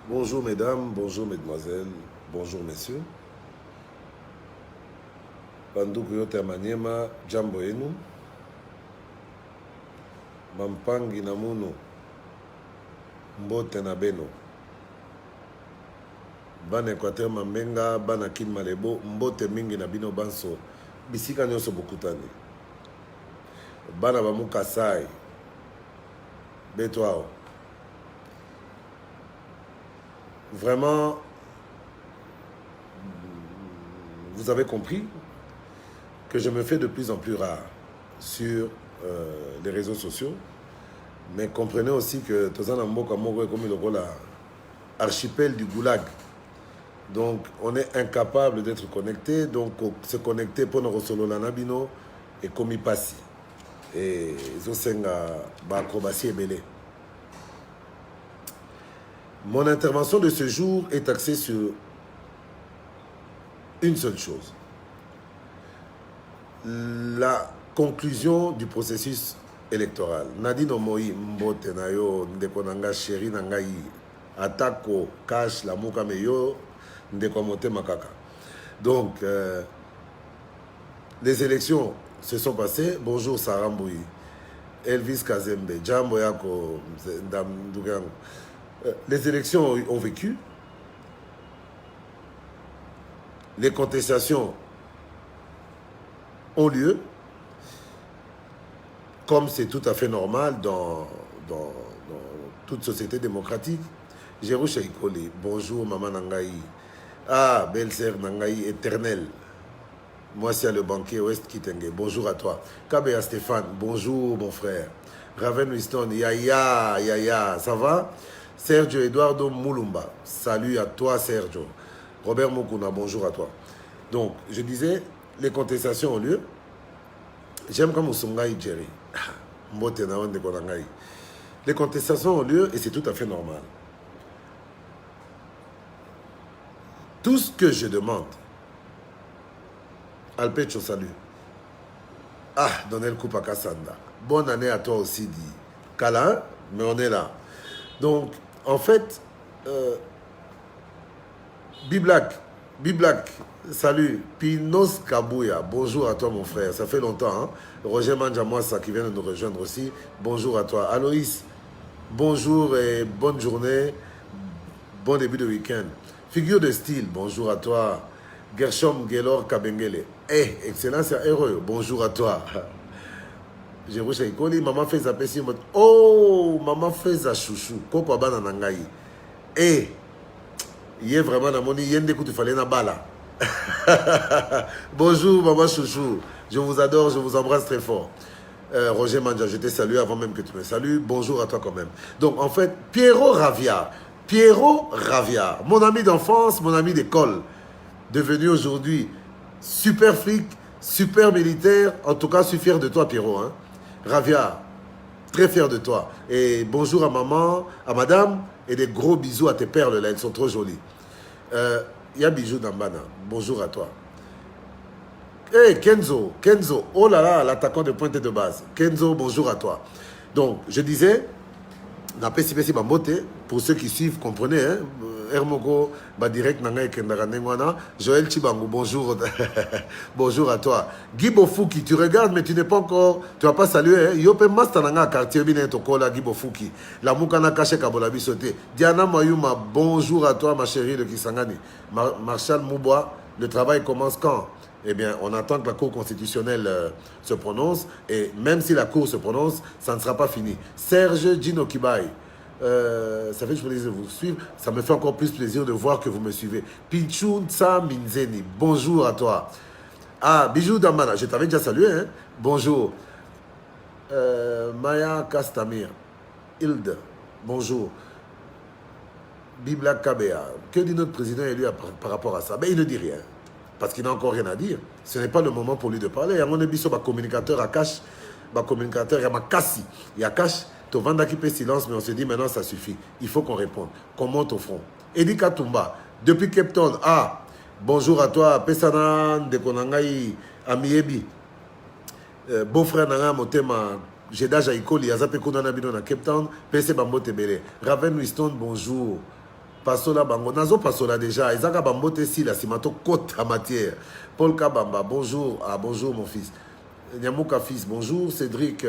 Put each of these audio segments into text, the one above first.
Bonjour mesdames, bonjour mesdemoiselles, bonjour messieurs. Banduku yote ya Manyema, jambo yenu. Mampangi na muno, mbote na beno. Bana Equateur Mambenga, bana Kin Malebo, mbote mingi na bino banso, bisika nyonso bokutani. Bana bamu Kasai, betwao. Vraiment, vous avez compris que je me fais de plus en plus rare sur les réseaux sociaux. Mais comprenez aussi que Tozana Mboka Moko est comme le archipel du Goulag. Donc on est incapable d'être connecté. Donc se connecter pour nos solo lanabino et comme il passe. Et Zosenga Bakobasi et Belé. Mon intervention de ce jour est axée sur une seule chose. La conclusion du processus électoral. Nadine Omoi Mbote Nayo, Ndekonanga Chéri Nangaï, Atako, Cash, la Mouka Meyo, Ndekomote Makaka. Donc, les élections se sont passées. Bonjour Sarah Mboui, Elvis Kazembe, Djambo Yako, Ndamdougango. Les élections ont vécu. Les contestations ont lieu, comme c'est tout à fait normal dans toute société démocratique. Jérou Cheikoli, bonjour maman Nangaï. Ah, belle-sœur Nangaï, éternelle. Moi, c'est le banquier Ouest Kitenge. Bonjour à toi. Kabea Stéphane, bonjour mon frère. Raven Winston, Yaya, ça va? Sergio Eduardo Moulumba, salut à toi Sergio. Robert Mokuna, bonjour à toi. Donc, je disais, les contestations ont lieu. J'aime comme Ousongaï Jerry. Les contestations ont lieu et c'est tout à fait normal. Tout ce que je demande, Alpecho, salut. Ah, Donel Koupaka Sanda. Bonne année à toi aussi, dit Kala, mais on est là. Donc, en fait, Biblak, salut. Pinos Kabouya, bonjour à toi mon frère, ça fait longtemps. Hein? Roger Mandjamouassa qui vient de nous rejoindre aussi, bonjour à toi. Aloïs, bonjour et bonne journée, bon début de week-end. Figure de style, bonjour à toi. Gershom Gelor Kabengele, excellence et heureux, bonjour à toi. J'ai reçu Ikoli, maman fait sa pessie, oh, maman fait sa chouchou, Koko Abana Nangaï. Il est vraiment dans mon yende que tu fallait na bala. Bonjour maman chouchou, je vous adore, je vous embrasse très fort. Roger Manja, je t'ai salué avant même que tu me salues. Bonjour à toi quand même. Donc en fait, Pierrot Raviard, mon ami d'enfance, mon ami d'école, devenu aujourd'hui super flic, super militaire. En tout cas, je suis fier de toi Pierrot. Hein. Raviard, très fier de toi. Et bonjour à maman, à madame, et des gros bisous à tes perles là, elles sont trop jolies. Il y a Bijou Dambana, bonjour à toi. Hey Kenzo, oh là là, l'attaquant de pointe de base. Kenzo, bonjour à toi. Donc, je disais, pour ceux qui suivent, comprenez, hein, Hermogo, direct Joël Chibango, bonjour. Bonjour à toi. Guy Bofouki, tu regardes, mais tu n'es pas encore, tu n'as pas salué, hein. Yope Mastananga, quartier Bine Tokola, Guy Bofouki. La Moukana Kache Kabolabi Soté. Diana Mayuma, bonjour à toi, ma chérie de Kisangani. Marshal Moubois, le travail commence quand? Eh bien, on attend que la Cour constitutionnelle se prononce. Et même si la Cour se prononce, ça ne sera pas fini. Serge Gino Kibai, ça fait que je voulais vous suivre. Ça me fait encore plus plaisir de voir que vous me suivez. Pichou Tsa Minzeni, bonjour à toi. Ah, Bijou Damana, je t'avais déjà salué. Hein? Bonjour. Maya Kastamir, Hilde, bonjour. Bibla Kabea, que dit notre président élu par rapport à ça? Ben, il ne dit rien. Parce qu'il n'a encore rien à dire. Ce n'est pas le moment pour lui de parler. Il y a mon communicateur à cash, communicateur, il y a ma cassi, il y a cash, tu vends qui fait silence, mais on se dit maintenant ça suffit. Il faut qu'on réponde, qu'on monte au front. Edi Katumba, depuis Cape Town, ah, bonjour à toi, Pesanan de Konangaï, Amiebi, beau-frère Nanga Motema, Jeda Jaikoli, Azape Konana Bino na Cape Town, PC Bambo Tebele, Raven Winston, bonjour. Pasola bango. Nazo pasola déjà. Isaka bambote si la simato côte en matière. Paul Kabamba, bonjour. Ah, bonjour mon fils. Nyamouka fils, bonjour. Cédric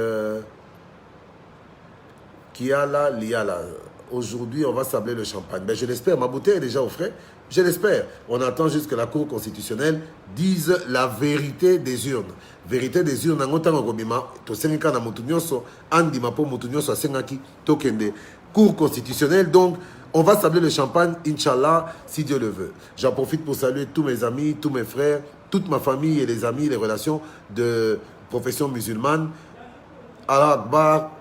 Kiala Liala. Aujourd'hui, on va sabler le champagne. Ben, je l'espère. Ma bouteille est déjà au frais. Je l'espère. On attend juste que la Cour constitutionnelle dise la vérité des urnes. Vérité des urnes. Cour constitutionnelle. Donc, on va sabler le champagne, Inch'Allah, si Dieu le veut. J'en profite pour saluer tous mes amis, tous mes frères, toute ma famille et les amis, les relations de profession musulmane. Allah Akbar.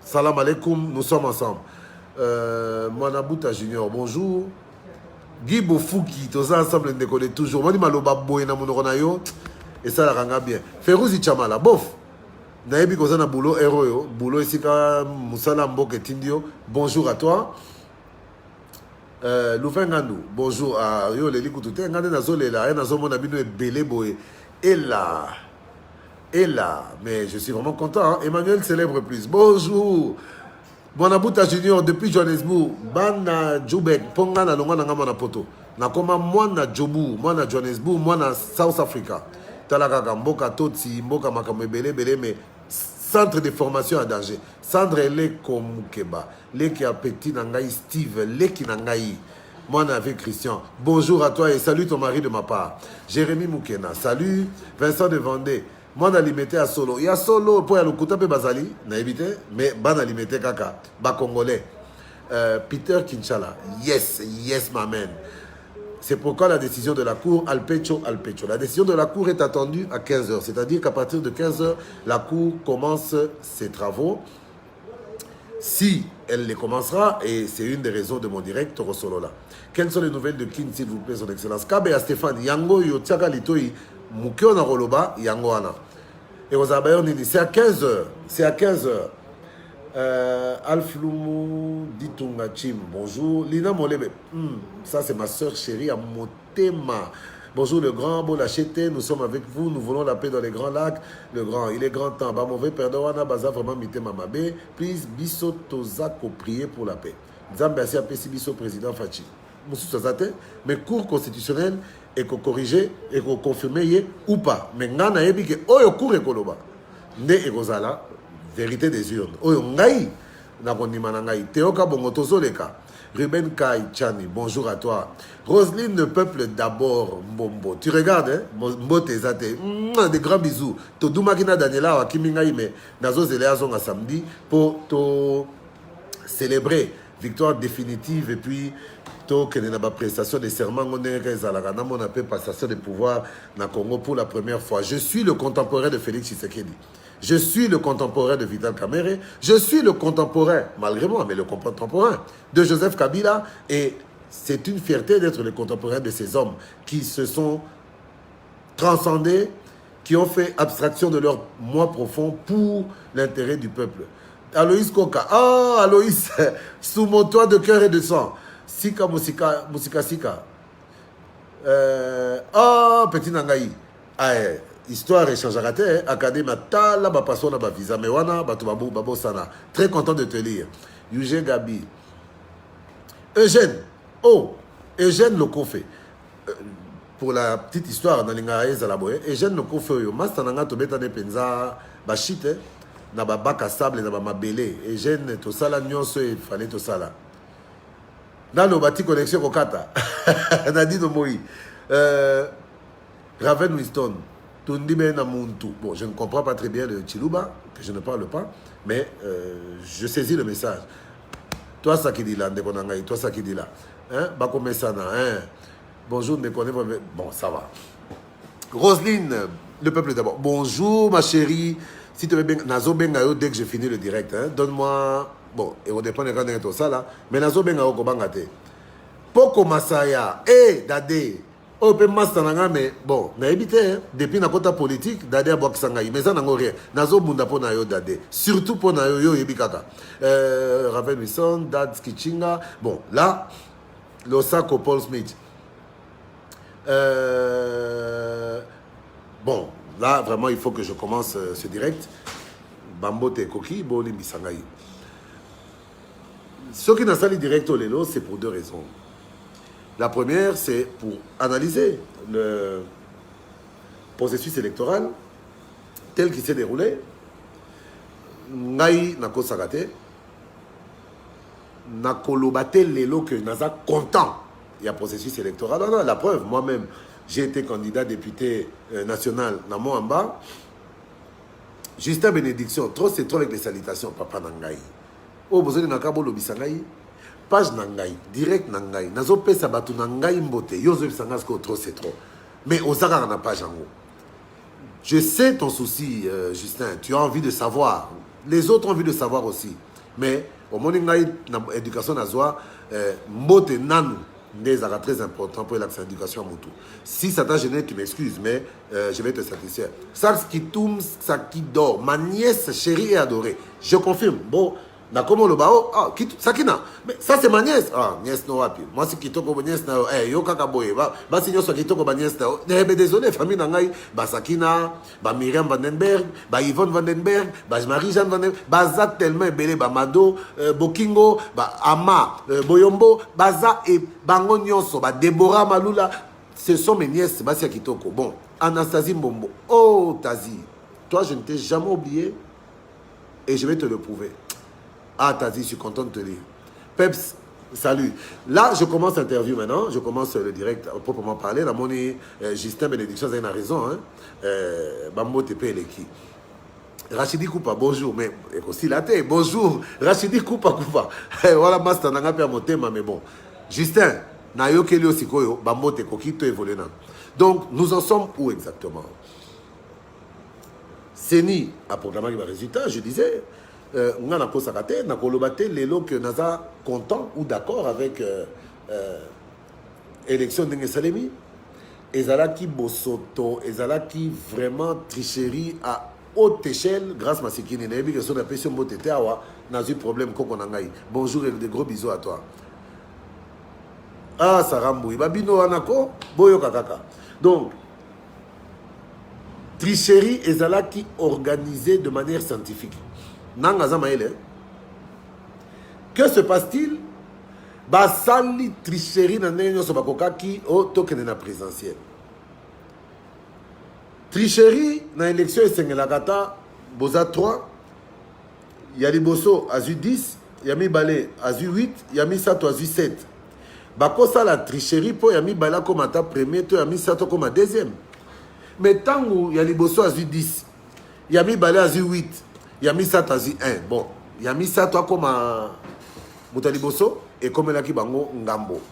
Salam alaikum, nous sommes ensemble. Mwanabouta Junior, bonjour. Guy Bofouki, tous ensemble, nous décollons toujours. Moi, je et ça, la ranga bien. Ferouzi Chamala, bof. Naebi Kozana Boulot, héros, Boulot Isika, Moussala Mboke Tindio, bonjour à toi. Loufengandou, bonjour à Yo Leli Koutouté, Ngande Nazole, là, Nazo mon ami, Belé Boé. Et là. Et là, mais je suis vraiment content. Hein? Emmanuel célèbre plus. Bonjour. Mwanabouta Junior depuis Johannesburg. Bana Jubek. Ponga na longa na ngama na poto. Na koma mwana Jobu. Mwana Johannesburg. Mwana South Africa. Talakaka mboka toti. Mboka makamebele bele. Mais centre de formation à danger. Sandre le komukeba. Le qui a petit nangai Steve. Le qui nangai. Moi, avec Christian. Bonjour à toi et salut ton mari de ma part. Jérémy Moukena. Salut. Vincent de Vendée. Moi, je limité à solo. Il y a solo pour le Kouta pe Bazali, na évité, mais ban limité kaka, ba congolais. Peter Kinchala. Yes, yes, ma man. C'est pourquoi la décision de la Cour, Alpecho. La décision de la Cour est attendue à 15h. C'est-à-dire qu'à partir de 15h, la Cour commence ses travaux. Si elle les commencera, et c'est une des raisons de mon direct Rosolo là. Quelles sont les nouvelles de Kin, s'il vous plaît, son excellence? Kabe à Stéphane, Yango Yotiaka Litoi, Mukyo na Roloba, Yango Ana. Et aux abayons, c'est à 15h. C'est à 15h. Alfloumou Ditunga Chim, bonjour. Lina Molebe, ça c'est ma soeur chérie à Motema. Bonjour le grand, bon l'acheter, nous sommes avec vous, nous voulons la paix dans les grands lacs. Le grand, il est grand temps. Bah mauvais perdon, on a baza vraiment mité mamabe. Please, biso tozako prier pour la paix. Zambia si biso président Fachi. Moussou Tozate, mais cour constitutionnelle et qu'on corriger et qu'on confirme ou pas. Mais ngana yebi que oyo cour ekoloba. Ne ekozala vérité des urnes. Oyo ngai na kondima na ngai. Teoka bongo tozoleka. Ruben Kai Chani, bonjour à toi. Roselyne, le peuple d'abord, Mbombo. Tu regardes, hein? Mbote Zate. Des grands bisous. To Makina Daniela, Kimingaï, mais Nazo Zeleazon à samedi pour célébrer victoire définitive et puis que nous avons prestation de serment, on a fait passation de pouvoir dans Congo pour la première fois. Je suis le contemporain de Félix Tshisekedi. Je suis le contemporain de Vital Kamerhe. Je suis le contemporain, malgré moi, mais le contemporain de Joseph Kabila. Et c'est une fierté d'être le contemporain de ces hommes qui se sont transcendés, qui ont fait abstraction de leur moi profond pour l'intérêt du peuple. Aloïs Koka. Ah, Aloïs, sous mon toit de cœur et de sang. Sika Musika Sika. Petit Nangaï. Histoire échange à raté. Académie Tala, Bapasona, Bavisa, Mewana, Batubabou, Babosana. Très content de te lire. Yugé Gabi. Eugène. Oh, Eugène Lokofé. Pour la petite histoire, dans l'Ingaïe Zalaboye, Eugène Lokofé, Mastananga, Tobetane Penza, Bachite, Naba Baka Sable, Naba Mabele. Eugène, Tosala, Nyonso, il fallait Tosala. Dans le bâti connexion Kokata, Nadine Moï, Raven Winston, Tundibe Namuntu. Bon, je ne comprends pas très bien le Chiluba, que je ne parle pas, mais je saisis le message. Toi, ça qui dit là, toi, ça qui dit là. Hein? Bakomesana, hein? Bonjour, ne connais pas. Bon, ça va. Roselyne, le peuple d'abord. Bonjour, ma chérie. Si tu veux bien, Nazo Bengayo, dès que j'ai fini le direct, hein, donne-moi. Bon, et on dépend de quand on est tout ça là. Mais Nazo Bengayo, Kobangate. Poko Masaya, Dade. Oh, peut master mais bon, na évité, depuis na kota politique, Dade a boxangaï. Mais ça n'a rien. Nazo Bunda po na yo Dade. Surtout po na yo Yebikaka. Raven Wilson, Dad Skichinga. Bon, là, Losako Paul Smith. Bon, là, vraiment, il faut que je commence ce direct. Bambote Koki, Boli Misangaï. Ce qui n'a pas direct au Lelo, c'est pour deux raisons. La première, c'est pour analyser le processus électoral tel qu'il s'est déroulé. Ngai nako sagate, nakolobate Lelo que naza content. Il y a processus électoral. Non, non, la preuve, moi-même, j'ai été candidat député national dans Moamba. Justin Bénédiction, trop c'est trop avec les salutations, papa Nangai. Oh, vous avez nakabo lobisangai. Page Nangai, direct Nangai. Nazo pesa batu Nangai mbote. Yozo bisangasko trop c'est trop. Mais osaka na page en haut. Je sais ton souci, Justin. Tu as envie de savoir. Les autres ont envie de savoir aussi. Mais au moment où l'éducation n'a pas mbote nanu. C'est très important pour l'accès à l'éducation à Moutou. Si ça t'a gêné, tu m'excuses, mais je vais te satisfaire. Ça qui tourne, ça qui dort. Ma nièce chérie et adorée. Je confirme. Bon, Nakomo le bao, ah, Sakina. Mais ça c'est ma nièce. Ah, nièce no wapi. Moi c'est Kitoko ma nièce na. Eh, yo kakaboye. Ba si nyoso Kitoko ma nièce na. Eh, désolé, famille nangai. Ba Sakina, ba Myriam Vandenberg, ba Yvonne Vandenberg, ba Marie-Jeanne Vandenberg, ba Zak tellement belé, ba Mado, Bokingo, ba Ama, Boyombo, Baza et Bango Nyonso, ba Deborah Malula. Ce sont mes nièces, ba si Kitoko. Bon, Anastasie Mbombo. Oh, Tazi. Toi, je ne t'ai jamais oublié. Et je vais te le prouver. Ah, Tazi, je suis content de te lire. Peps, salut. Là, je commence l'interview maintenant. Je commence le direct, à proprement parler. La monnaie, Justin Bénédiction, vous avez raison. Bambo TP et l'équipe. Rachidi Koupa, bonjour. Mais aussi la tête, bonjour. Rachidi Koupa. Voilà, Master Nangapi à mon thème, mais bon. Justin, Nayo Kelio Sikoyo, Bambo Te Kokito évolué. Donc, nous en sommes où exactement? Séni a proclamé le résultat, je disais. On a nakolobate lelo que naza content ou d'accord avec élection d'Inge Salemi. Ezalaki bosoto, ezalaki vraiment tricherie à haute échelle grâce à Masikini. Nayebi que son appel sur Mbotete awa n'a eu problème koko nangai. Bonjour et de gros bisous à toi. Ah Saramboui, babino anako boyo kakaka. Donc tricherie ezalaki organisée de manière scientifique. Que se passe-t-il? Basali tricherie na nenyo sobakokaki o tokene na présidentielle. Tricherie na élection esengelakata boza 3, Yali Bosso a eu 10, Yami Balé a eu 8, Yami Sato a eu 7. Bakosa la tricherie pour Yami Bala comme à ta première, toi Yami Sato comme à deuxième. Mais tant où Yali Bosso a eu 10, Yami Balé a eu 8. Yami Sato a eu 1. Bon, Yami Sato comme à Moutali Bosso et comme là qui bango ngambo.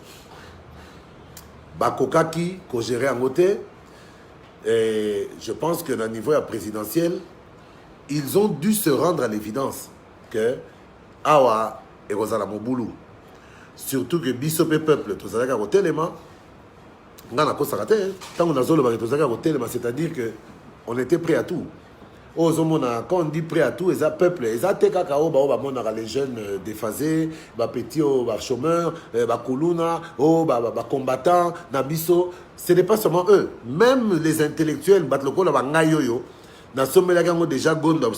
Bakokaki ko géré en côté. Et je pense que dans le niveau présidentiel, ils ont dû se rendre à l'évidence que Awa et Rosala Moboulou, surtout que Bissopé peuple, tout ça, c'est-à-dire qu'on était prêt à tout. Quand on dit prêt à tout, les peuples, les jeunes déphasés, les petits chômeurs, les kuluna, les combattants, Nabiso, ce n'est pas seulement eux. Même les intellectuels, déjà Gonda,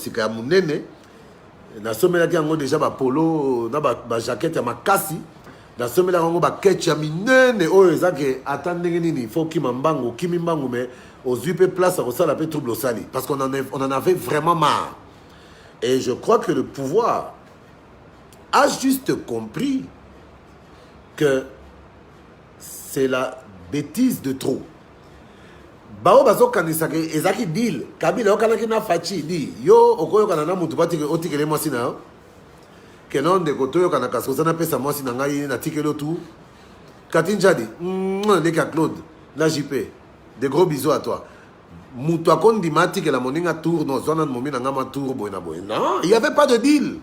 déjà polo, jaquette, makasi. Dans ce moment-là, on va ketch minene oh ezake attendez nini faut kimambango kimimbango mais aux UP place à ça la peu trouble au sali parce qu'on en avait vraiment marre. Et je crois que le pouvoir a juste compris que c'est la bêtise de trop. Bao bazo kanisake ezaki deal Kabila okanaki na fachi di yo okoyo kana na mutu batike otikele mwasina que non de kotoyo kana kaso na pesa mwasi na ngai na tikelo tout Katinjadi les Claude la JP de gros bisous à toi mutu akondi mati que la moninga tour no zona momi na ngama tour boina boina non il y avait pas de deal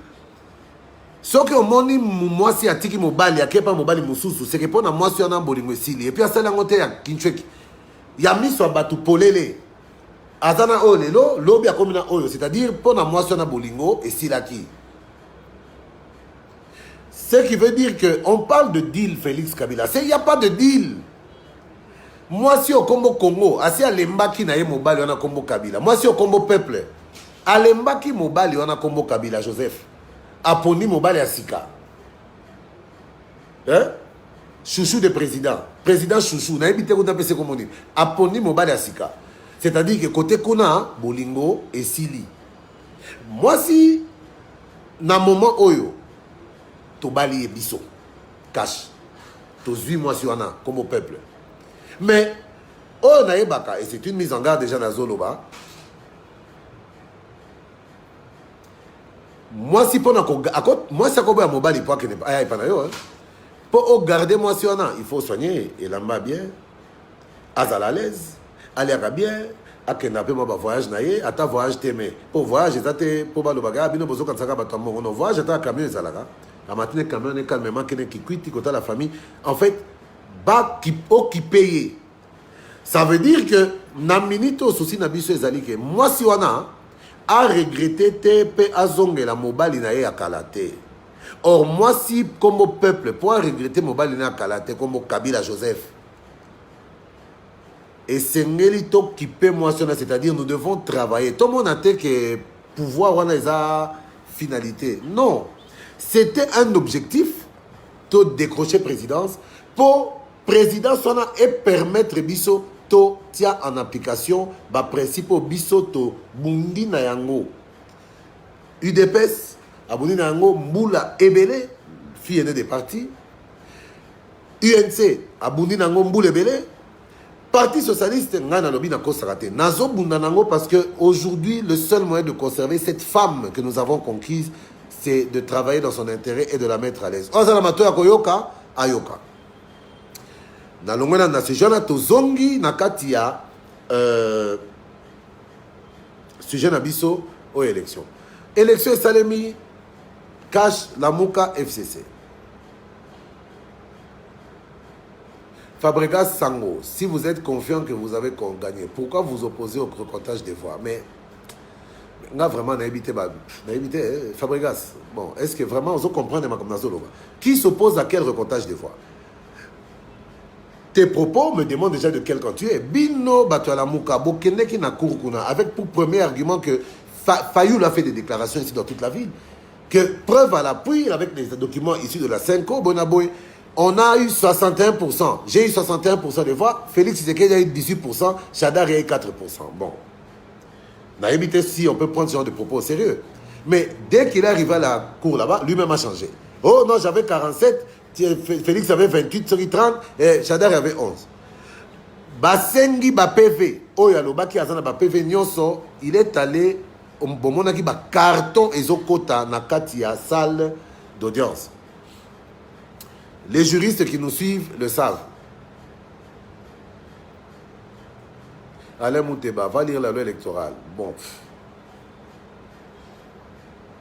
ce que moni mwasi atiki mobali akepa mobali mususu c'est que pona mwasi ona bolingo esili et puis asala ngote ya kincheki ya miso batu polele azana o lelo lobi akomina oyo c'est-à-dire pona mwasi ona bolingo esilaki. Ce qui veut dire qu'on parle de deal, Félix Kabila. Il n'y a pas de deal. Moi, si au Combo Congo, si à l'embaki na mobile, on a Combo Kabila. Moi, si au Combo Peuple, à l'embaki mobile, on a Combo Kabila, Joseph. Aponi mobile à Sika. hein? Chouchou de président. Président chouchou. Na évité qu'on appelle comme on dit. Aponi mobile asika. C'est-à-dire que côté Kuna, Bolingo et Sili. Moi si, na moment oyo, Tobali et Bisso, cash. Tous 8 mois sur un an, comme au peuple. Mais, oh naebaka, et c'est une mise en garde déjà dans Zoloba. Moi si pour moi ça comme un mobile il peut que ne pas pour garder moi si on a il faut soigner et là-bas bien à l'aise aller à bien à que n'a pas moi voyage naie à ta voyage t'aimer pour voyage t'as pour ba le bagage bino bozo quand ça va tomber on voyage t'as camion ça là la matinée camion est calmement qui quitte côté la famille en fait ba qui payer ça veut dire que na minute souci na biso ezali que moi si on a regretté te azonge la mobile na ya kalate. Or moi si comme peuple pour regretter mobile na kalate comme Kabila Joseph. Et c'est ngelito qui peut moi c'est-à-dire nous devons travailler. Tout le monde a dit que pouvoir on a finalité. Non. C'était un objectif de décrocher présidence pour président sona et permettre biso tient en application le principe biso to bundi na yango UDPS abundi na yango mbula ebele fille des partis UNC abundi na yango mbula ebele parti socialiste ngana lobi na kosarate nazo bunda nango parce que aujourd'hui le seul moyen de conserver cette femme que nous avons conquise c'est de travailler dans son intérêt et de la mettre à l'aise ozala mato ya koyoka ayoka na longona na ce genre to zongi na katia sujet na biso aux élections salemi cash Lamuka FCC Fabregas Sango si vous êtes confiant que vous avez gagné pourquoi vous opposez au recomptage des voix mais nga vraiment na évité Fabregas bon est-ce que vraiment on comprend comme nazoloba qui s'oppose à quel recomptage des voix. Tes propos me demandent déjà de quel camp tu es. Bino Batuala Mouka, Bokene qui n'a Kourkuna, avec pour premier argument que Fayoul a fait des déclarations ici dans toute la ville. Que preuve à l'appui, avec les documents issus de la Senko, Bonaboy, on a eu 61%. J'ai eu 61% des voix. Félix Tshisekedi a eu 18%. Chadar a eu 4%. Bon. On a évité si on peut prendre ce genre de propos au sérieux. Mais dès qu'il est arrivé à la cour là-bas, lui-même a changé. Oh non, j'avais 47. Félix avait 28 sur 30 et Chadar avait 11. Basengi ba PV, Oyaloba qui a ba PV nyonso, il est allé au monaki ba carton ezokota na katia salle d'audience. Les juristes qui nous suivent le savent. Alain Mouteba va lire la loi électorale. Bon.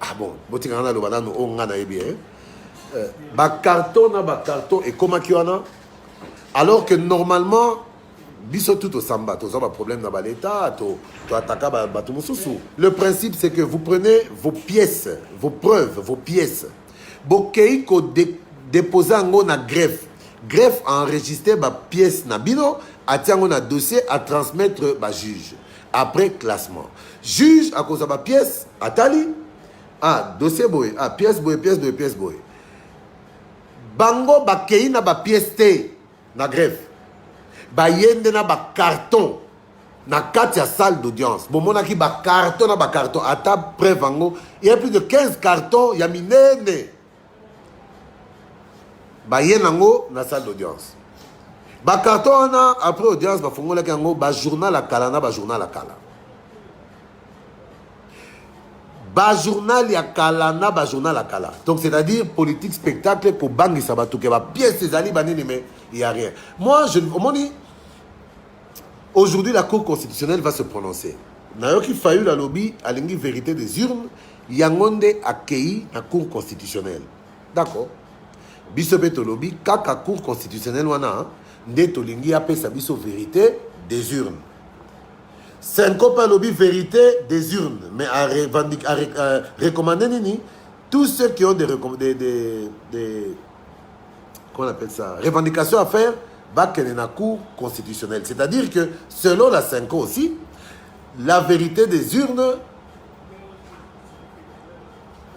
Ah bon, botikana lo banano ongana ebie. Carton et comment qu'il y en a alors que normalement biso tout au samba tous un problème dans l'état to attaquer bato mususu. Le principe c'est que vous prenez vos pièces, vos preuves, vos pièces bokei ko déposer en na greffe a enregistré ba pièce na bino atiango na dossier à transmettre ba juge après classement juge à cause ba pièce atali dossier boy pièce boy bango bakei na ba pièce te na greffe ba yende na ba carton na katia salle d'audience bomona ki ba carton na ba carton ata preuve bango il y a plus de 15 cartons ya minene ba yenango na salle d'audience ba carton na après audience ba fongola kango ba journal à kala na ba journal à kala ba journal ya kala na ba journal à kala. Donc c'est-à-dire politique spectacle pour bangi sabatou que ba pièce ces ali banini mais il y a rien. Moi je aujourd'hui la Cour constitutionnelle va se prononcer. Nayoki Fayoul la lobby à l'ingi vérité des urnes yangonde accueilli la Cour constitutionnelle. D'accord. Biso beto lobby kaka Cour constitutionnelle wana ndeto lingi apesa biso vérité des urnes. Senko pas lobby vérité des urnes, mais à recommander nini tous ceux qui ont des comment on appelle ça, revendications à faire, bah na Cour constitutionnelle. C'est-à-dire que selon la Senko aussi, la vérité des urnes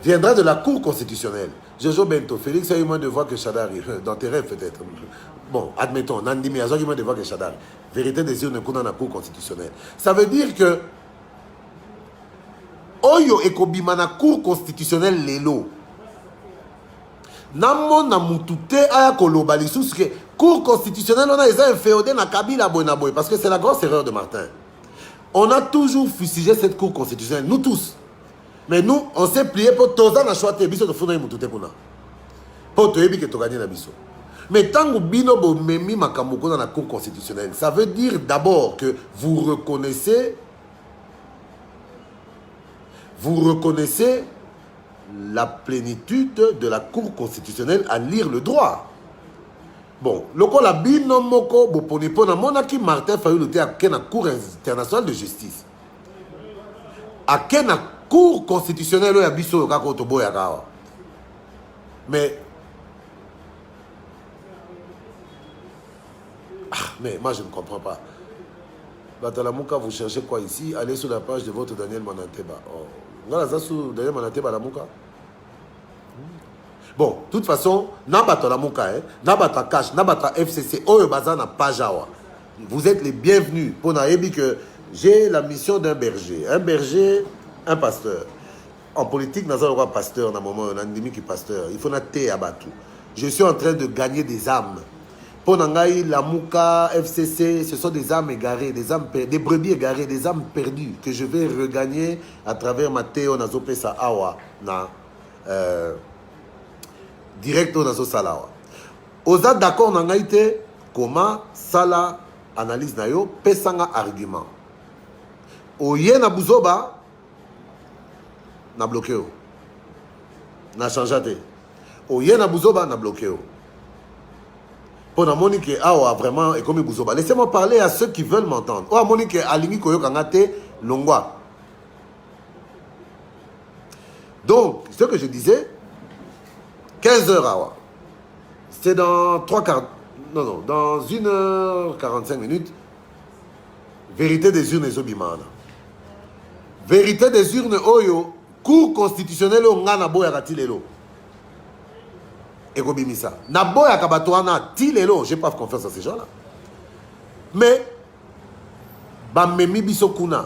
viendra de la Cour constitutionnelle. Jojo Bento, Félix a eu moins de voix que Chadari. Dans tes rêves peut-être. Bon, admettons, Nandimi a eu moins de voix que Chadari. Vérité des urnes dans la Cour constitutionnelle. Ça veut dire que Oyo ekobima na Cour constitutionnelle lelo. Namo na mutute aya koloba lisusu ke Cour constitutionnelle on a les inféodés na Kabila boy parce que c'est la grosse erreur de Martin. On a toujours fustigé cette Cour constitutionnelle, nous tous. Mais nous, on s'est plié pour tous en acheter biso de funa mutute kuna. Pour te ebi que to gagner na biso. Mais tant que bino bo memi makamoko dans la Cour constitutionnelle, ça veut dire d'abord que vous reconnaissez la plénitude de la Cour constitutionnelle à lire le droit. Bon, le la bino moko bo ponipona monaki Martin Fayulu te à la Cour internationale de justice. À la Cour constitutionnelle ya biso ka ko to boya ka. Mais moi je ne comprends pas. Batalamuka, vous cherchez quoi ici? Allez sur la page de votre Daniel Mananteba. Oh. Daniel Mananteba Lamuka. Bon, de toute façon, Nabata Lamuka, Nabata Cash, Nabata FCC, Oyo Bazana Pajawa. Vous êtes les bienvenus. Pour Naebi que j'ai la mission d'un berger. Un berger, un pasteur. En politique, nous avons un pasteur, dans un moment, un endémique qui est pasteur. Il faut noter à Batou. Je suis en train de gagner des âmes. Pour Nangaï, la Mouka, FCC, ce sont des âmes égarées, des brebis égarées, des âmes perdues que je vais regagner à travers ma Théo Nazopesa Awa, direct au Nazo Salawa. Oza d'accord Nangaïte, comment Sala analyse Nayo, pesanga argument. Oye na Buzoba, na bloqué. Na changé. Oye na Buzoba, na bloqué. Pour la Monique Awa vraiment et comme Bouzoba. Laissez-moi parler à ceux qui veulent m'entendre. Oh Monique Alingi Koyo Kangate Longwa. Donc, ce que je disais, 15h Awa. C'est dans 3 quarts. Non, dans 1h45 minutes. Vérité des urnes Zobimana. Vérité des urnes Oyo. Cour constitutionnelle Ngana Boya Ratilelo. Ekobimisa. Naboya Kabatoana, Tilelo, j'ai pas confiance à ces gens-là. Mais, Bamemi Bisokuna.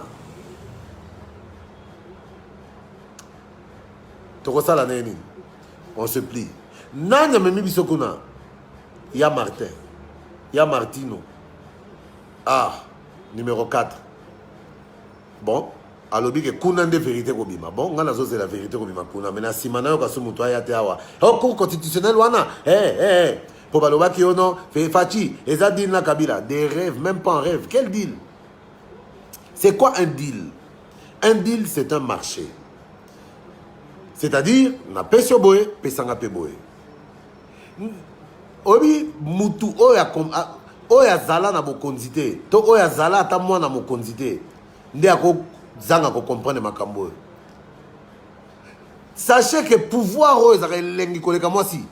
Tokosa la neni. On se plie. Nanya Memi Bisokuna. Il y a Martin. Il y a Martino. Ah, numéro 4. Bon. Alobi que kuna de vérité kobima. Bon, ngana zo c'est la vérité kobima kuna. Mais na simana yo kasu mutu ayate awa. Oh, cour constitutionnel wana. Pour baloba ki ono, fait Fachi, eza deal na Kabila. Des rêves, même pas un rêve. Quel deal? C'est quoi un deal? Un deal, c'est un marché. C'est-à-dire, na pesio boye, pesanga pe boye. Obi mutu oya zala na bokonzite. To oya zala ata mwa na mokonzite. Nde ako Zanga ko comprendre makambo. Sachez que pouvoir lengi koleka moi si.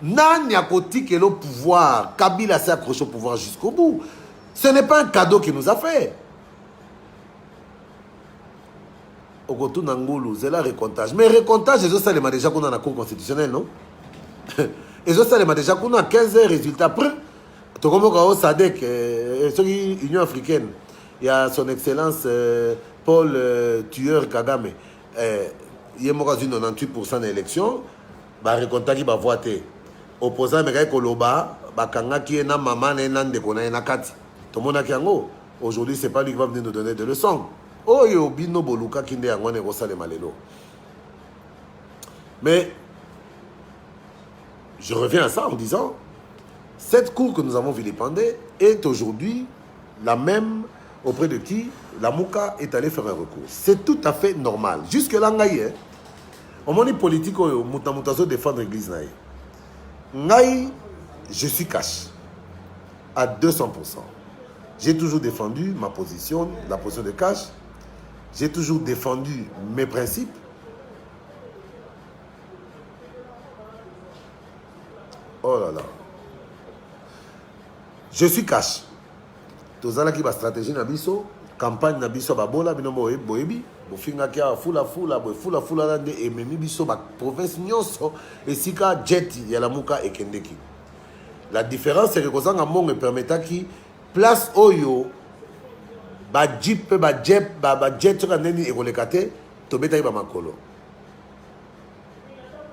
Nanya koti que le pouvoir, Kabila s'est accroché au pouvoir jusqu'au bout. Ce n'est pas un cadeau qu'il nous a fait. Okotu Nangulu, c'est la récomptage. Mais récomptage, les autres, ça les m'a déjà qu'on a la Cour constitutionnelle, non? Les autres, ça les m'a déjà qu'on a 15 résultats près. Tokomo Sadek, Union africaine. Il y a son excellence Paul Tueur Kagame. Il y a 98% d'élections. Bah, récomptage qui va voter. Opposant, mais Koloba, Bakanga qui est na maman et nan de kona na kati. Tout le monde a kiango. Aujourd'hui, c'est pas lui qui va venir nous donner des leçons. Oh, yo, bino boluka kinde angwane rosale malelo. Mais, je reviens à ça en disant, cette cour que nous avons vilipendée est aujourd'hui la même auprès de qui la Mouka est allée faire un recours. C'est tout à fait normal. Jusque-là, ngaïe, au moment politique, Moutamoutazo défendre l'église. Ngaï, je suis cash à 200%. J'ai toujours défendu ma position, la position de cash. J'ai toujours défendu mes principes. Oh là là. Je suis cash. Tozala qui va stratégie Nabiso, campagne na biso babola bino boyebi bofinga kia fula na nde ememi biso ba province nyonso esika jet ya lamuka ekendeki. La différence c'est que kozanga mongo permetaki place oyo ba jeep ba jet ka neni ekolekate to beta ba makolo.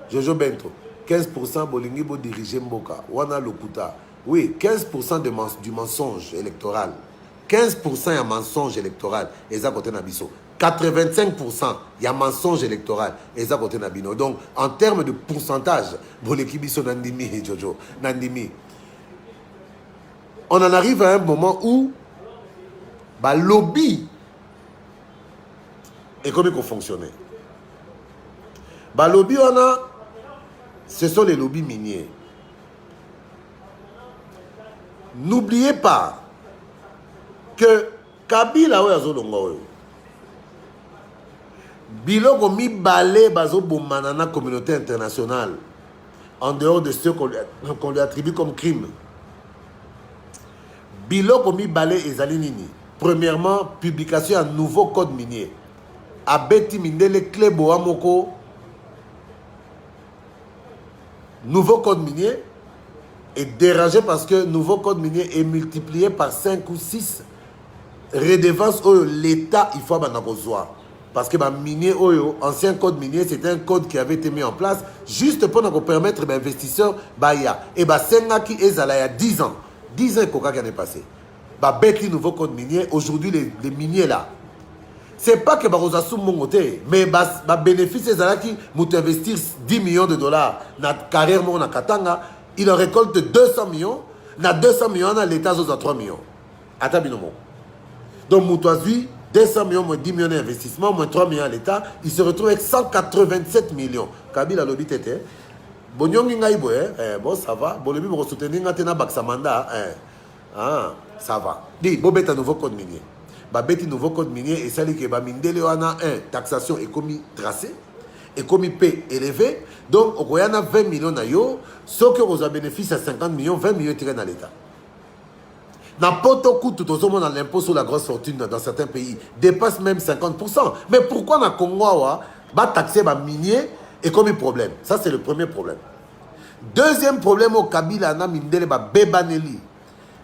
Jojo Bento 15% bolingi bo diriger mboka wana lokuta. Oui, 15% du mensonge électoral. 15% y a mensonge électoral et ça côté nabiso. 85% y a mensonge électoral et ça côté nabino. Donc en termes de pourcentage, boleki biso nandimi Jojo, nandimi. On en arrive à un moment où bah lobby économique fonctionner. Bah lobby on a, ce sont les lobbies miniers. N'oubliez pas que Kabila oyo azolonga oyo biloko mibale bazobomana na communauté internationale en dehors de ceux qu'on lui attribue comme crime. Biloko mibale ezali nini? Premièrement, publication d'un nouveau code minier. Abeti mindele klebo amoko nouveau code minier est dérangé parce que nouveau code minier est multiplié par 5 ou 6 redevance oyo l'État il faut banakozwa parce que minier oyo ancien code minier c'était un code qui avait été mis en place juste pour nous permettre d'investisseurs baya et sengaki ezala ya 10 ans koka qui est passé beti nouveau code minier aujourd'hui les miniers là c'est pas que barozasu mongote mais bénéfice ezalaki mutu investir 10 millions de dollars na carrière mo na Katanga il en récolte 200 millions na 200 millions na l'État zoza 3 millions atabinomo. Donc, Moutouazui, 200 millions, moins 10 millions d'investissement, moins 3 millions à l'État, il se retrouve avec 187 millions. Kabila lobby tete. Bonyongi ngaïbo, bon, ça va. Bon, le bim soutenir ngatena baksamanda, ah, ça va. Dis, bon, bête un nouveau code minier. Bah, bête un nouveau code minier, et ça dit que bah, mindele wana, taxation est commis tracée, est commis P élevé. Donc, au Goyana, 20 millions na yo, sauf que vous avez bénéfice à 50 millions, 20 millions tirés dans l'État. N'importe où, tout au monde, l'impôt sur la grosse fortune dans certains pays dépasse même 50%. Mais pourquoi dans le Congo, va taxer les miniers et comme un problème? Ça, c'est le premier problème. Deuxième problème, au Kabila, na mindele ba bebaneli.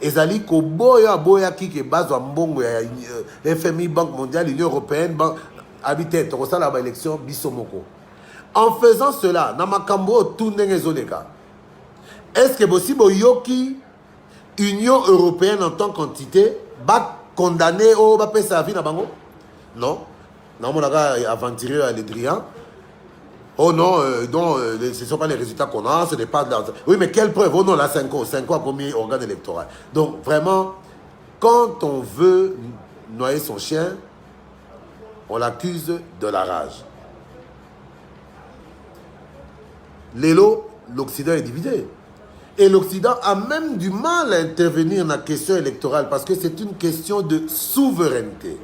Ezali ko boya ki ke base wa mbongo ya FMI, Banque mondiale, Union européenne, habité, to ça la élection bisomoko. En faisant cela, na makambo tourne ngezoleka. Est-ce que possible yoki Union européenne en tant qu'entité va condamner au va sa vie na bango? Non. Non, mon gars aventuré à l'Edrian. Oh non, ce ne sont pas les résultats qu'on a, ce n'est pas de l'argent. Oui, mais quelle preuve? Oh non, là, 5 ans a commis organe électoral. Donc, vraiment, quand on veut noyer son chien, on l'accuse de la rage. L'élo, l'Occident est divisé. Et l'Occident a même du mal à intervenir dans la question électorale parce que c'est une question de souveraineté.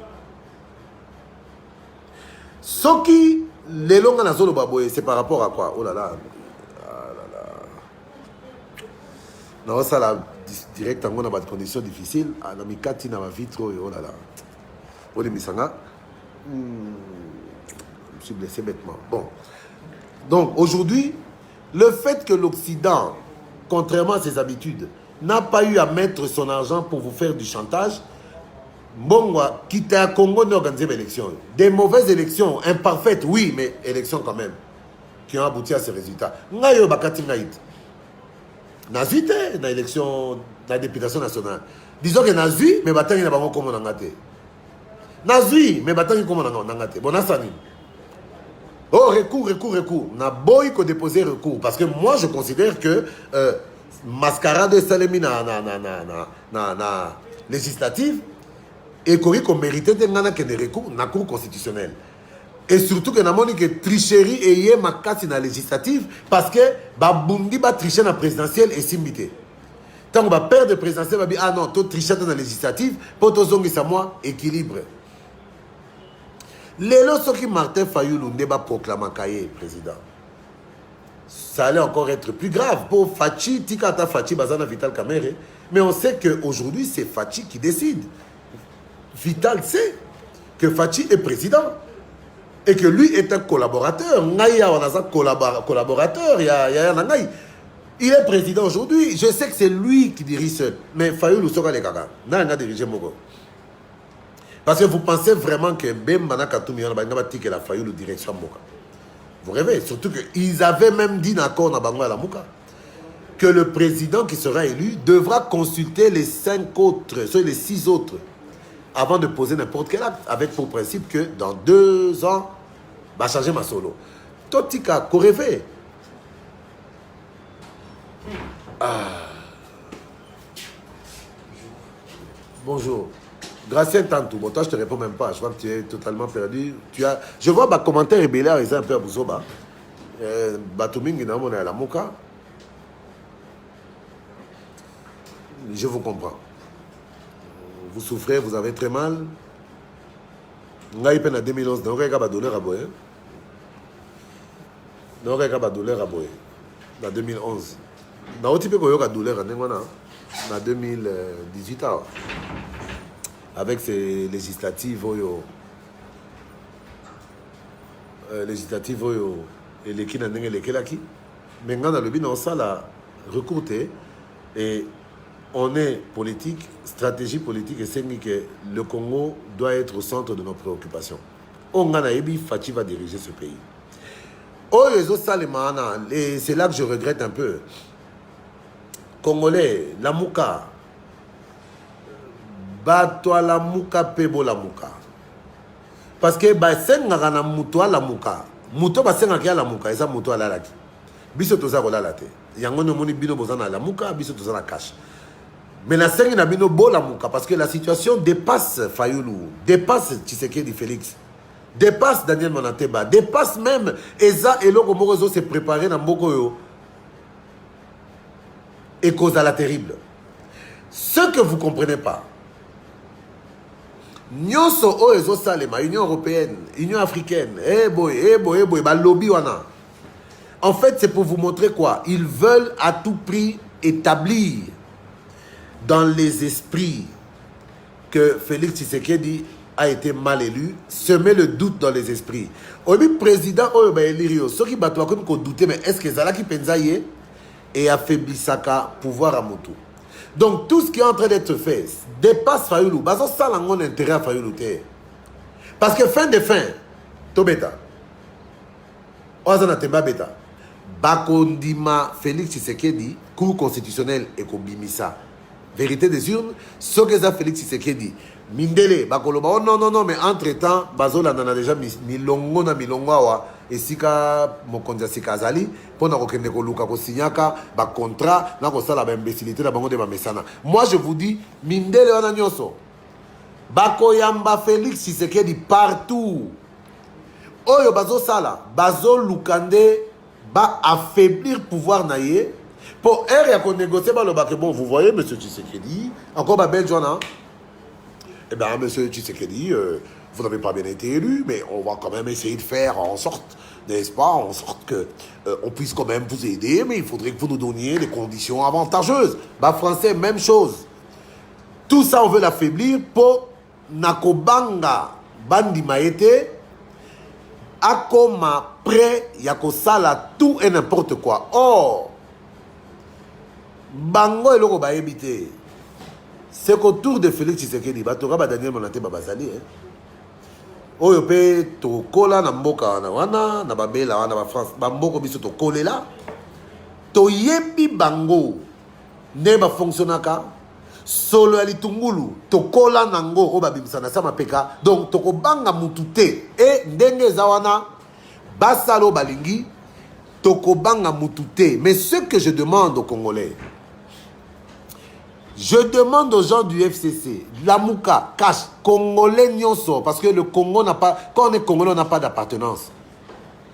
Ce qui, les longs dans la zone baboye, c'est par rapport à quoi? Oh là là. Non, ça là, direct, on a des conditions difficiles. On a mis 4 dans ma vitre, oh là là. Oh les misanga. Je me suis blessé bêtement. Bon. Donc, aujourd'hui, le fait que l'Occident, contrairement à ses habitudes, n'a pas eu à mettre son argent pour vous faire du chantage, bon, quitte à Congo d'organiser des élections. Des mauvaises élections, imparfaites, oui, mais élections quand même, qui ont abouti à ces résultats. Ngayo bakati ngaït. Nazite, dans l'élection, dans la députation nationale. Disons que Nazi, mais batangi n'a pas comme on a gâté. Nazi, mais batangi comme on a gâté. Bon, Nassani. Oh, recours. On a beau qu'on déposer recours. Parce que moi, je considère que mascarade de Salemi na législative et qu'on méritait de recours na cour constitutionnelle. Et surtout que nous avons que tricherie et ma casse dans la législative parce que Babundi va tricher dans la présidentielle et s'imiter. Tant qu'on va perdre la présidentielle, on va dire ah non, tu triches dans la législative pour te zonguer ça moi équilibre. Les lots qui Martin Fayoulou n'est pas proclamé président. Ça allait encore être plus grave pour Fachi, Tikata Fachi, Bazana Vital Kamere. Mais on sait qu'aujourd'hui, c'est Fachi qui décide. Vital sait que Fachi est président et que lui est un collaborateur. Ngaïa, on a un collaborateur, il est président aujourd'hui. Je sais que c'est lui qui dirige seul. Mais Fayoulou Soka les gaga. N'a dirigé Mogo. Parce que vous pensez vraiment que Bembana Katoumi que la Fayoulou direction Moka. Vous rêvez. Surtout qu'ils avaient même dit d'accord dans Bango à la Mouka que le président qui sera élu devra consulter les 5 autres, les 6 autres, avant de poser n'importe quel acte, avec pour principe que dans 2 ans, va changer ma solo. Totika, Korévé. Bonjour. Gracien Tantou. Bon, toi, je te réponds même pas. Je vois que tu es totalement perdu. Je vois ma commentaire rébellé à un peu à Bouzoba. Batouming, on est à la Mouka. Je vous comprends. Vous souffrez, vous avez très mal. Nga en 2011, on a eu douleur à boyer. On a eu douleur à boyer. En 2011. On a eu douleur en 2018. Avec ces législatives, et les qui n'ont pas été. Mais on a le bin en salle à recourter. Et on est politique, stratégie politique, et c'est que le Congo doit être au centre de nos préoccupations. On a Ebi Fachi va diriger ce pays. Et c'est là que je regrette un peu. Congolais, la Mouka, Batwa la Mouka, Pebo la Mouka. Parce que Basenga na Moutoa la Mouka. Mouto Basenga kia la Mouka, et ça Moutoa la Laki. Biso toza kola la te. Yango no moni bino bozana la Mouka, biso toza la cache. Mais la scène n'a bino bo la Mouka parce que la situation dépasse Fayoulou, dépasse Tshisekedi Félix, dépasse Daniel Monateba, dépasse même Eza et Loko Morozo s'est préparé dans Mokoyo et cause à la terrible. Ce que vous ne comprenez pas, Nyonso Oezo Salema, Union Européenne, Union Africaine, lobby wana. En fait, c'est pour vous montrer quoi? Ils veulent à tout prix établir dans les esprits que Félix Tshisekedi a été mal élu, semer le doute dans les esprits. Obi président Oyoba Elirio, ceux qui battent comme qu'on doutait, mais est-ce que Zala qui pensaye et affaiblissaka pouvoir à Moto. Donc tout ce qui est en train d'être fait dépasse Fayoulou. Bazo ça l'angon intérêt à Fayoulou. Parce que fin de fin, Tobeta, Ozana Temba Beta, Bakondima Félix Tshisekedi, Cour constitutionnelle et Kobimisa. Vérité des urnes, ce que ça Félix Tshisekedi, Mindele, Bakoloba, oh non, mais entre-temps, Bazola n'en a déjà milongo na milongawa, et sika mokonza sika azali, pour na kokende ko luka ko signaka, ba contrat, na ko sala ba imbécilité na bango de ba mesana. Moi je vous dis, Mindele wana nyonso, Bakoyamba Félix Tshisekedi partout. Oyo bazo sala, bazo lukande, ba affaiblir pouvoir naie. Pour elle, il y a négocié, bon, vous voyez, M. Tshisekedi, encore ma belle journée. Eh bien, M. Tshisekedi, vous n'avez pas bien été élu, mais on va quand même essayer de faire en sorte, n'est-ce pas, en sorte que on puisse quand même vous aider, mais il faudrait que vous nous donniez des conditions avantageuses. Bah, français, même chose. Tout ça, on veut l'affaiblir pour Nakobanga Bandi Maete, Akoma prêt, Yakosala, tout et n'importe quoi. Or, Bango et Loko Baébité. C'est qu'autour de Félix Tshisekedi, Batora Daniel Monate Babazali. Oyo pe to kola na mboka na wana na babela wana ba France bamboko biso to kolela to yebi bango ne ba fonctionnaka solo ya litungulu to kola nango o babimisa na sama peka donc to ko banga mutute et ndenge za wana basalo balingi to ko banga mutute. Mais ce que je demande aux Congolais, je demande aux gens du FCC, la Mouka, Cash, Congolais nyonso, parce que le Congo n'a pas, quand on est Congolais, on n'a pas d'appartenance.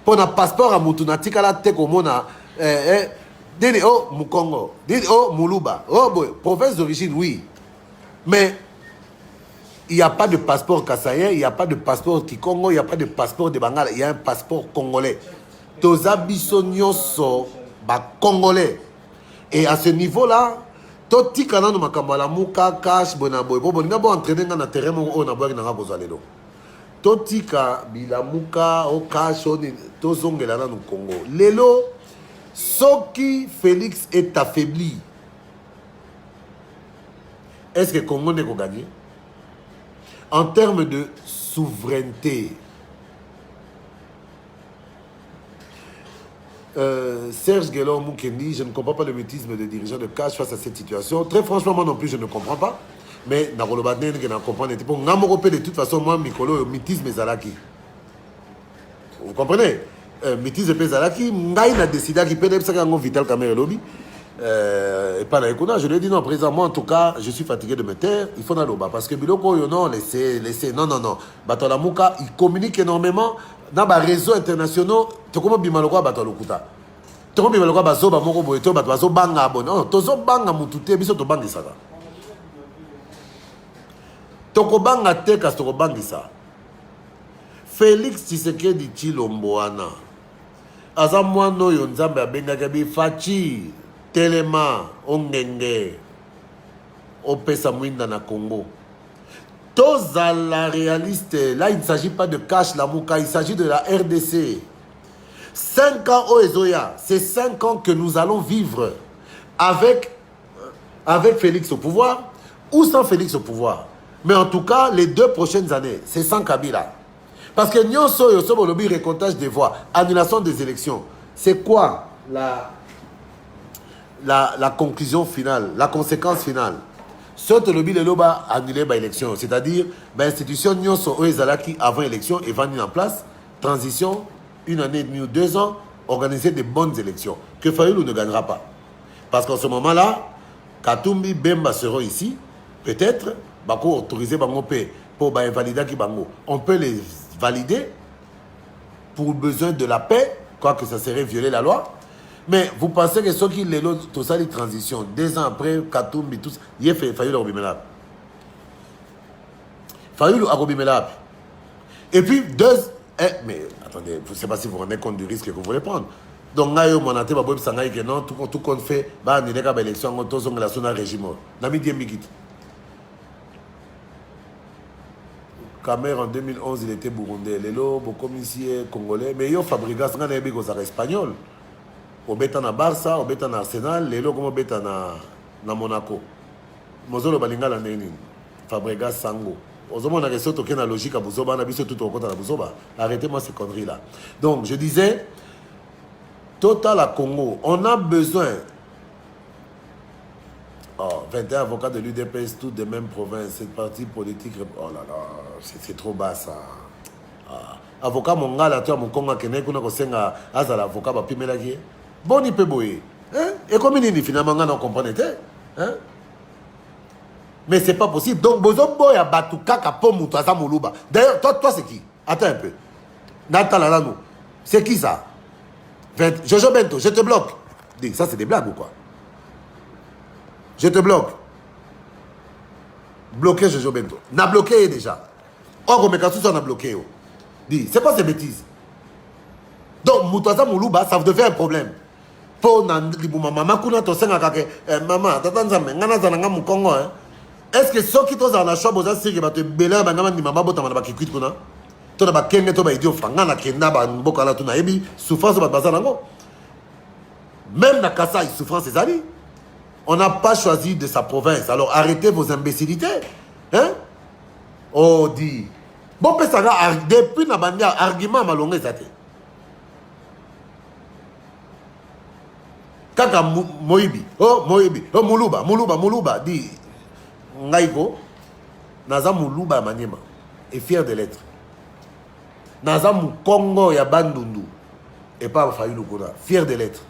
Pour un passeport à Moutounati, quand on a dit oh Moukongo, dit oh Moulouba, oh boy, province d'origine, oui. Mais il n'y a pas de passeport kassaïen, il n'y a pas de passeport Kikongo, il n'y a pas de passeport de Bangala, il y a un passeport congolais. Toza biso nyonso, ba Congolais. Et à ce niveau-là, totika nanu makambo la muka cash bona boy bo bolinga bo entraîner na terrain mo na boy na kozwa lelo totika bilamuka o cash on tozongela nanu Congo lelo soki Félix est affaibli est-ce que Congo n'est qu'au gagner en termes de souveraineté? Serge Guélon Moukendi, je ne comprends pas le mutisme des dirigeants de cash face à cette situation. Très franchement, moi non plus, je ne comprends pas. Mais dans le badne, je ne comprends pas. Pour de toute façon, moi, Mikolo, mutisme est Zalaki. Vous comprenez? Mutisme est Zalaki. Ngaï n'a décidé qu'il peut être vital caméra lobby. Et pas là, je lui ai dit non, président, moi en tout cas, je suis fatigué de me taire, il faut aller au bas. Parce que Biloko, non, laissez, non. Batolamuka, il communique énormément dans les réseaux internationaux. Tu comment Bimaloko Batolukuta? Tu comment Bimaloko Bazoba Moko Boeto, Bazo Banga Abon? Non, Tozo Banga Mutute, Biso to Bangi Saga. Toko Banga Tekas, Toko Bangi Sa. Félix Tshisekedi Chilomboana. Azamwano Yonzambe Abenga Gabi Fachi. Telema, Ongenge, Opesa Mwinda na Congo. Toza la réaliste, là il ne s'agit pas de cash la mouka, il s'agit de la RDC. 5 ans au Ezoya, c'est 5 ans que nous allons vivre avec Félix au pouvoir ou sans Félix au pouvoir. Mais en tout cas, les 2 prochaines années, c'est sans Kabila. Parce que Nyonso Yosobo Lobby, récomptage des voix, annulation des élections. C'est quoi la conclusion finale, la conséquence finale? Ce que le Bileloba a annulé l'élection, c'est-à-dire l'institution Nyonso Oezalaki avant élection est venue en place, transition, 1 année et demie ou 2 ans, organiser des bonnes élections. Que Fayoulou ne gagnera pas. Parce qu'en ce moment-là, Katumbi, Bemba seront ici, peut-être, Bako autorisé Bango pour invalider Kibango. On peut les valider pour besoin de la paix, quoique ça serait violer la loi. Mais vous pensez que ceux qui les lots, tout ça, les transitions, 2 ans après, Katumbi, tout ça, il y a fait Fayoulou Arobimelab. Fayoulou Arobimelab. Et puis, mais attendez, je ne sais pas si vous vous rendez compte du risque que vous voulez prendre. Donc, non, tout compte fait, il y a une élection, on a un régime. Namidien Mikit. Kamer en 2011, il était burundais. Lélo, commissaire congolais, mais il y a Fabregas, il y a espagnol. Au bêta na Barça, au bêta na Arsenal, Lélo comme au bêta na Monaco. Mozolo balinga la neni, Fabregas Sango. Ozomona que c'est toqué na logique à Bouzoba, na biso tout au côté à Bouzoba. Arrêtez-moi ces conneries là. Donc je disais, Total à Congo, on a besoin. Oh, 21 avocats de l'UDPS, tous des mêmes provinces, cette partie politique. Oh là là, c'est trop bas ça. Avocat mongala tu as mon conga kene kuna kosenga azala avocat ba pimela ki boni pe boye hein et comme ni finalement on comprend hein mais c'est pas possible donc bozo boya batuka ka po mutu aza muluba d'ailleurs toi c'est qui attends un peu Natala là nous c'est qui ça Jojo Bento je te bloque dis ça c'est des blagues ou quoi je te bloque bloqué Jojo Bento n'a bloqué déjà or mais quand tout ça on a bloqué c'est pas ces bêtises. Donc, Moutaza Moulouba, ça devient un problème. Pour maman, est-ce que ceux qui sont dans la chambre, c'est que tu belais maman ni maman bota maman qui quitte kuna. Tu n'as pas qu'un to ba idiot fangana kenda ba mbokala tu na ebi souffrance ba bazanango. Même na Kassa, souffrance ses amis. On n'a pas choisi de sa province. Alors arrêtez vos imbécilités. Hein? Oh dit. Bon, depuis la bandia, argument malongé ça. Kaka Moibi, Moulouba, dit Ngaïko, Naza Moulouba Maniema, est fier de l'être. Naza Congo ya Bandundu, et pas Fayoulou Kona, fier de l'être.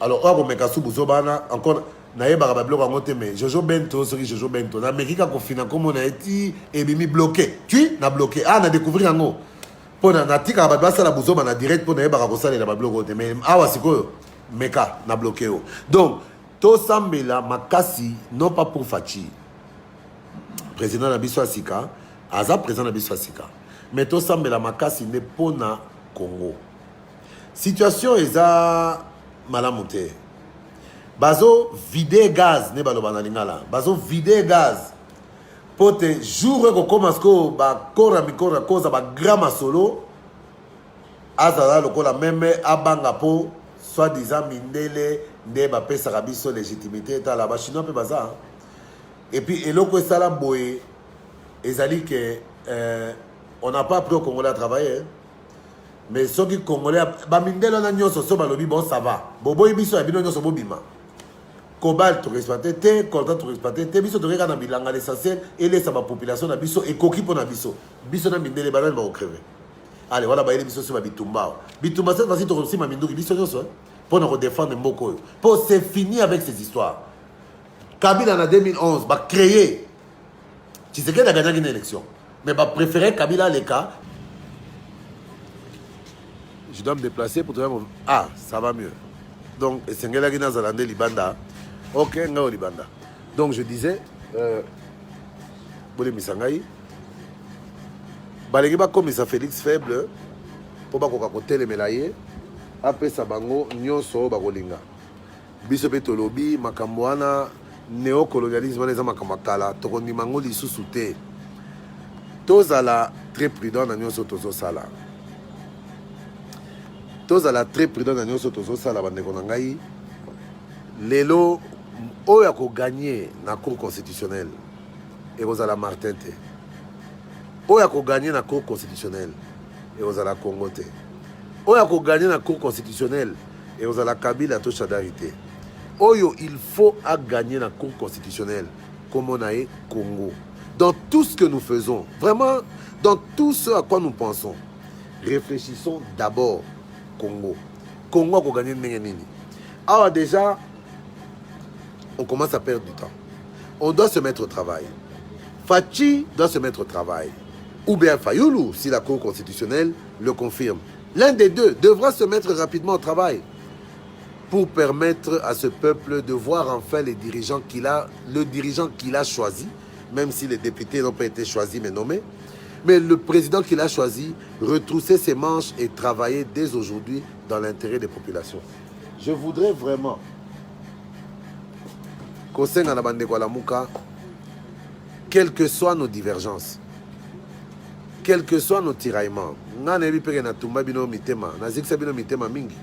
Alors, on me casse Bouzobana, encore. Naïba Bablok en mais Jojo Bento, Jojo Bento. Na Amérique confina comme on a été et bimi bloqué. Tu n'as bloqué. Ah, on a découvert un mot. Pour na tika babasa la bouzo na direct pour naïba Rakosala la Bablok mais awa siko meka na bloqué. Donc, to sambela makasi non pas pour Fachi. Président Nabiso Asika, Aza président Nabiso Asika. Mais to sambela makasi ne pona Congo. Situation eza malamonté. bazo vider gaz ne baloba na lingala bazo vider gaz pote jour ko komasko ba kora mikora koza ba grama solo azala lokola meme abanga po soi-disant mindele nde ba pesa biso légitimité ta la ba chinois pe baza et puis eloko esala boye ezali que on n'a pas appris au Congolais à travailler mais ceux qui Congolais ba mindele na nyoso so balobi bon ça va bobo ibiso ya bino nyoso bobima cobalt to respecter coltan to respecter biso to reka na bilanga l'essentiel et laisse ma population na biso et koki pour na biso na mindele banane ba crever allez voilà ba ile biso sur bitumba bitumba cette fois-ci to aussi ma minduki biso nyoso pour nous défendre mboko pour c'est fini avec ces histoires. Kabila en 2011 va créer Tshisekedi a gagné une élection mais va préférer Kabila les cas. Je dois me déplacer pour trouver mon... Ah, ça va mieux. Donc, Sengela Gina Zalande Libanda. Ok, Ngao Libanda. Donc, je disais, Bolé Misangaï, Balégiba comme ça Félix faible, pour pas qu'on côté les mélaillés, après Sabango, Nyonso, Bagolinga. Bisopeto Lobby, Makamwana, néocolonialisme, les Amakamakala, Tokondi Mango, Lissousouté. Tozala très prudent dans Nyonso Tozo Sala. Tozala très prudent dans Nyonso Tozo Sala, Bandekonangaï. Lelo, Oyako gagné dans la Cour constitutionnelle. Et vous allez Martin. Oyako gagné dans la Cour constitutionnelle. Et vous allez Congo. Oyako gagné dans la Cour constitutionnelle. Et vous allez Kabila Toshadarité. Oyo, il faut gagner dans la Cour constitutionnelle. Comme on a eu Congo. Dans tout ce que nous faisons, vraiment, dans tout ce à quoi nous pensons, réfléchissons d'abord Congo. Congo a gagné Nengenini. Alors déjà, on commence à perdre du temps. On doit se mettre au travail. Fachi doit se mettre au travail. Ou bien Fayoulou, si la Cour constitutionnelle le confirme. L'un des deux devra se mettre rapidement au travail pour permettre à ce peuple de voir enfin le dirigeant qu'il a choisi, même si les députés n'ont pas été choisis mais nommés. Mais le président qu'il a choisi, retrousser ses manches et travailler dès aujourd'hui dans l'intérêt des populations. Je voudrais vraiment qu'au sein de la bande de Kuala-Muka, quelles que soient nos divergences, quels que soient nos tiraillements, nga nebi peke na tumba bino mitema, na ziksa bino mitema mingi.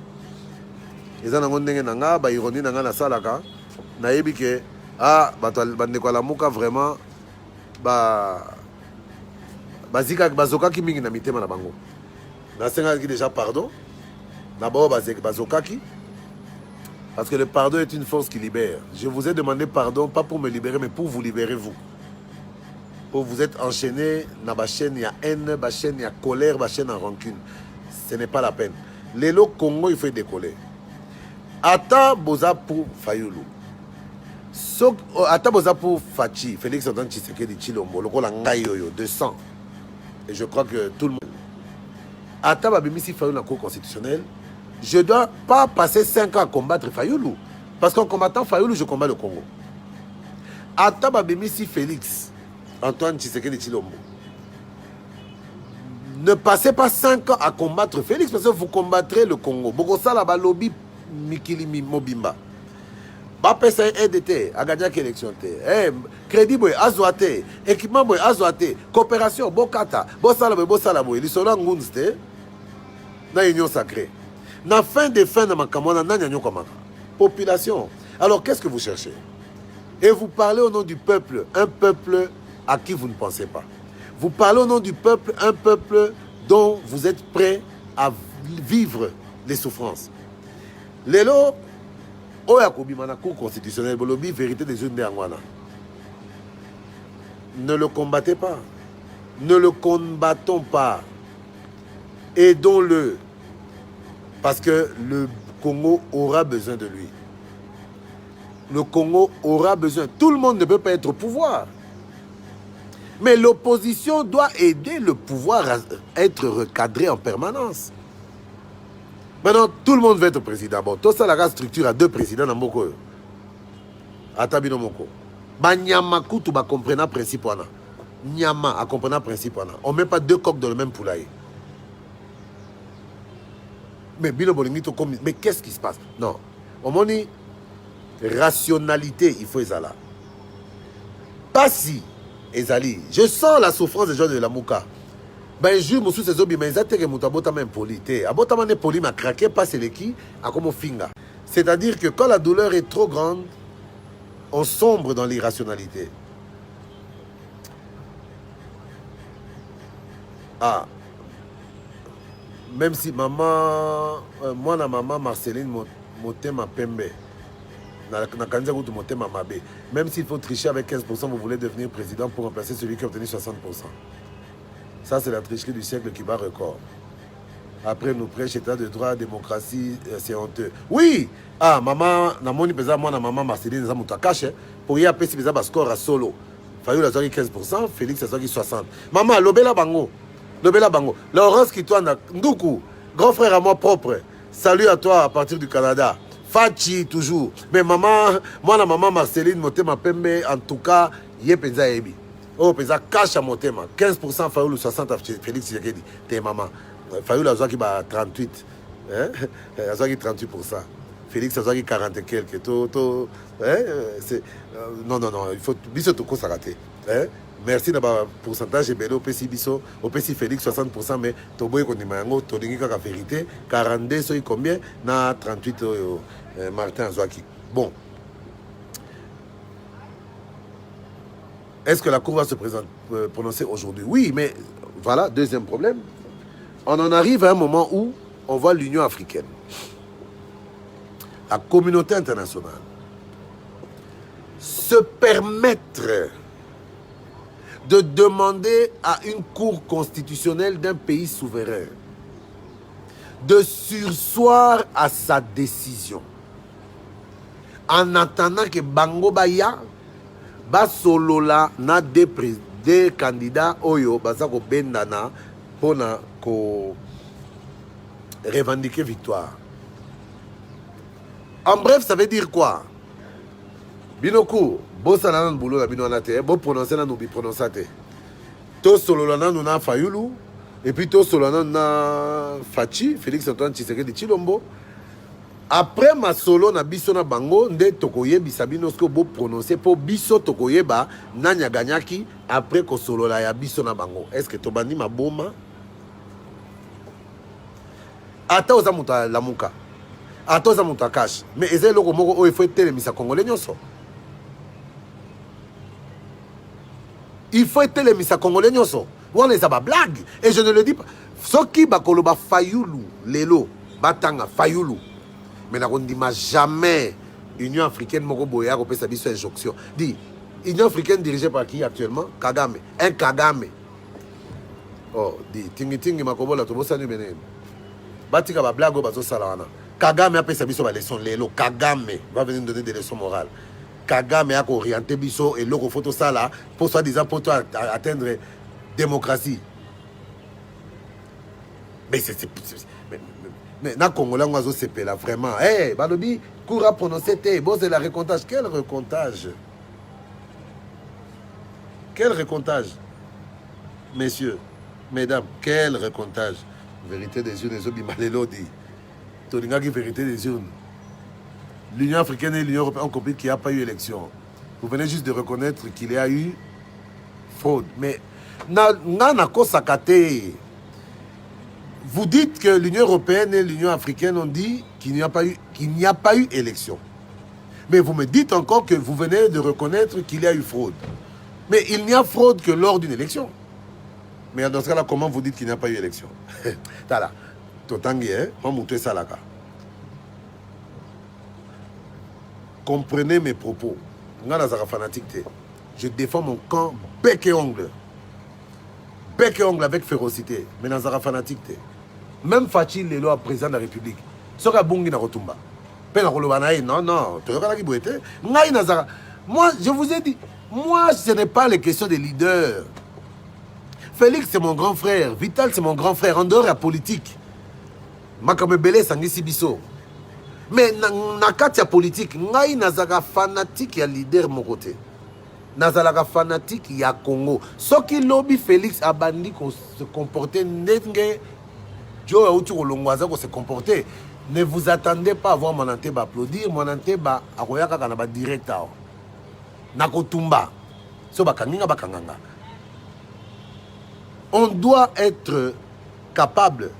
Eza na ngondenge na nga, ba ironi na nga na salaka, na yebi ke, bato bande Kuala-Muka vraiment, bazokaki mingi na mitema na bango. Na senga ki déjà pardon, na bao bazokaki, parce que le pardon est une force qui libère. Je vous ai demandé pardon, pas pour me libérer, mais pour vous libérer vous. Pour vous être enchaîné dans ma chaîne, il y a haine, ma chaîne, il y a colère, ma chaîne en rancune. Ce n'est pas la peine. L'élo Congo, il faut décoller. Ata boza pour Fayoulou. Ata boza pour Fachi, Félix Antoine Tshisekedi Tshilombo, le kola ngayoyo, 200. Et je crois que tout le monde. Ata babimisi Fayoulou dans la Cour constitutionnelle. Je ne dois pas passer 5 ans à combattre Fayoulou. Parce qu'en combattant Fayoulou, je combats le Congo. Ata babimisi Félix Antoine Tshisekedi Tshilombo. Ne passez pas 5 ans à combattre Félix parce que vous combattrez le Congo. Bokosala balobi Mikili Mobimba. Bapesa EDT, a gagné l'élection. Crédit boy, azoate, équipement boy, azoate, coopération, bokata, bosala boy, l'issola ngunste, na union sacrée. Na fin de makamona, na nyanyo kamaka. Population. Alors qu'est-ce que vous cherchez? Et vous parlez au nom du peuple, un peuple à qui vous ne pensez pas. Vous parlez au nom du peuple, un peuple dont vous êtes prêt à vivre les souffrances. Lelo, Oyakobi Manako constitutionnel, Bolobi, vérité des unes de Angwana. Ne le combattez pas. Ne le combattons pas. Aidons-le. Parce que le Congo aura besoin de lui. Le Congo aura besoin. Tout le monde ne peut pas être au pouvoir. Mais l'opposition doit aider le pouvoir à être recadré en permanence. Maintenant, tout le monde veut être président. Bon, tout ça, la structure a 2 présidents dans Moko. Atabino Moko. Nyama Koutou va comprendre le principe. Nyama a comprendre le principe. On ne met pas 2 coqs dans le même poulailler. Mais Bino Bolingito, mais qu'est-ce qui se passe? Non. Au moment rationalité, il faut ezala. Pas si, ezali. Je sens la souffrance des gens de la Mouka. Ben, je me suis dit, mais ça, c'est abota même poli. Abota même poli, m'a craqué, pas c'est le qui, à comme finga. C'est-à-dire que quand la douleur est trop grande, on sombre dans l'irrationalité. Ah, même si maman, moi, la maman Marceline, mon thème à Pembe, même s'il faut tricher avec 15%, vous voulez devenir président pour remplacer celui qui a obtenu 60%. Ça, c'est la tricherie du siècle qui bat record. Après, nous prêche état de droit, démocratie, c'est honteux. Oui! Ah, maman, moi, maman Marceline, pour y appeler si score à solo. Fayou, la 15%, Félix, la 60%. Maman, l'obéla bango. L'obéla bango. Laurence qui toi, Ndoukou, grand frère à moi propre. Salut à toi à partir du Canada. Fachi, toujours. Mais maman, moi, la maman Marceline, motema pembe, en tout cas, yé penza ebi. Oh, penza cache à motema. 15% Fayou, 60% Félix, c'est t'es maman. Fayou, la qui bat 38. La 38%. Félix, la 40 et quelques. Non, il faut. Biso toko s'arrêter. Merci d'avoir pourcentage et bello au PC Bisso, au PC Félix 60%, mais Toboy Konimango, Todingika la vérité, 42, c'est combien? Na 38 Martin Zouaki. Bon. Est-ce que la Cour va se prononcer aujourd'hui? Oui, mais voilà, deuxième problème. On en arrive à un moment où on voit l'Union africaine, la communauté internationale, se permettre de demander à une cour constitutionnelle d'un pays souverain de surseoir à sa décision en attendant que Bango Baya basolola na des candidats oyo basako bendana pour revendiquer victoire. En bref, ça veut dire quoi? Binoku, bossa nan boulot la bino anate, bon prononcer nan oubi prononcer. To solo nan na Fayulu et puis to solo nan na Fachi, Félix Antoine Tshisekedi Tshilombo. Après ma solo na biso na bango nde tokoye bisabino sko bo prononcer pour biso tokoye ba nanya ganyaki après ko solo la ya biso na bango. Est-ce que to bandi maboma? Ata oza muta lamuka. Ata oza muta cash. Mais ezé loko moko o il faut telemisa congolais nyonso. Il faut être les missa congolais nyonso. On les a pas blague. Et je ne le dis pas. Ce qui va koloba Fayulu, lelo, batanga Fayulu. Mais on ne dit jamais Union africaine moko boya ko pesa biso injonction. Dit Union africaine dirigée par qui actuellement? Kagame. Un Kagame. Oh, dit tingi makobola to bosa ni benen. Batika ba blague bazo salana. Kagame a pesa biso ba leçon lelo. Kagame va venir nous donner des leçons morales. Kagame a orienté biso et l'autre photo ça là pour soi-disant pour toi atteindre démocratie. Mais c'est mais na Congolais on a CP là vraiment. Eh balobi cour a prononcé té bon c'est la recomptage. Quel recomptage? Quel recomptage? Messieurs, mesdames, quel recomptage? Vérité des urnes, les obi malelo dit. Toninga qui vérité des urnes. L'Union africaine et l'Union européenne ont compris qu'il n'y a pas eu élection. Vous venez juste de reconnaître qu'il y a eu fraude. Mais vous dites que l'Union européenne et l'Union africaine ont dit qu'il n'y a pas eu élection. Mais vous me dites encore que vous venez de reconnaître qu'il y a eu fraude. Mais il n'y a fraude que lors d'une élection. Mais dans ce cas-là, comment vous dites qu'il n'y a pas eu élection? Tala, totangi, on monte ça là. Comprenez mes propos. Je défends mon camp bec et ongle. Bec et ongle avec férocité. Mais Nazara fanatique. Même Fachi Lelo, président de la République. Soka Bungi na Rotumba. Non. Moi, je vous ai dit, moi, ce n'est pas les questions des leaders. Félix, c'est mon grand frère. Vital, c'est mon grand frère. En dehors de la politique. Makamebele, Sangisi Bisso. Mais na kati ya politique, ngai nazaka fanatique ya leader mon côté. Nazalaka fanatique ya Congo. Soki lobby Félix abandi ko se comporter ndenge jo ya uti kolongwaza ko se comporter. Ne vous attendez pas à voir mon anteba applaudir. Mon anteba, akoyaka kanaba directeur. Nakotumba. So bakanginga bakanganga. On doit être capable.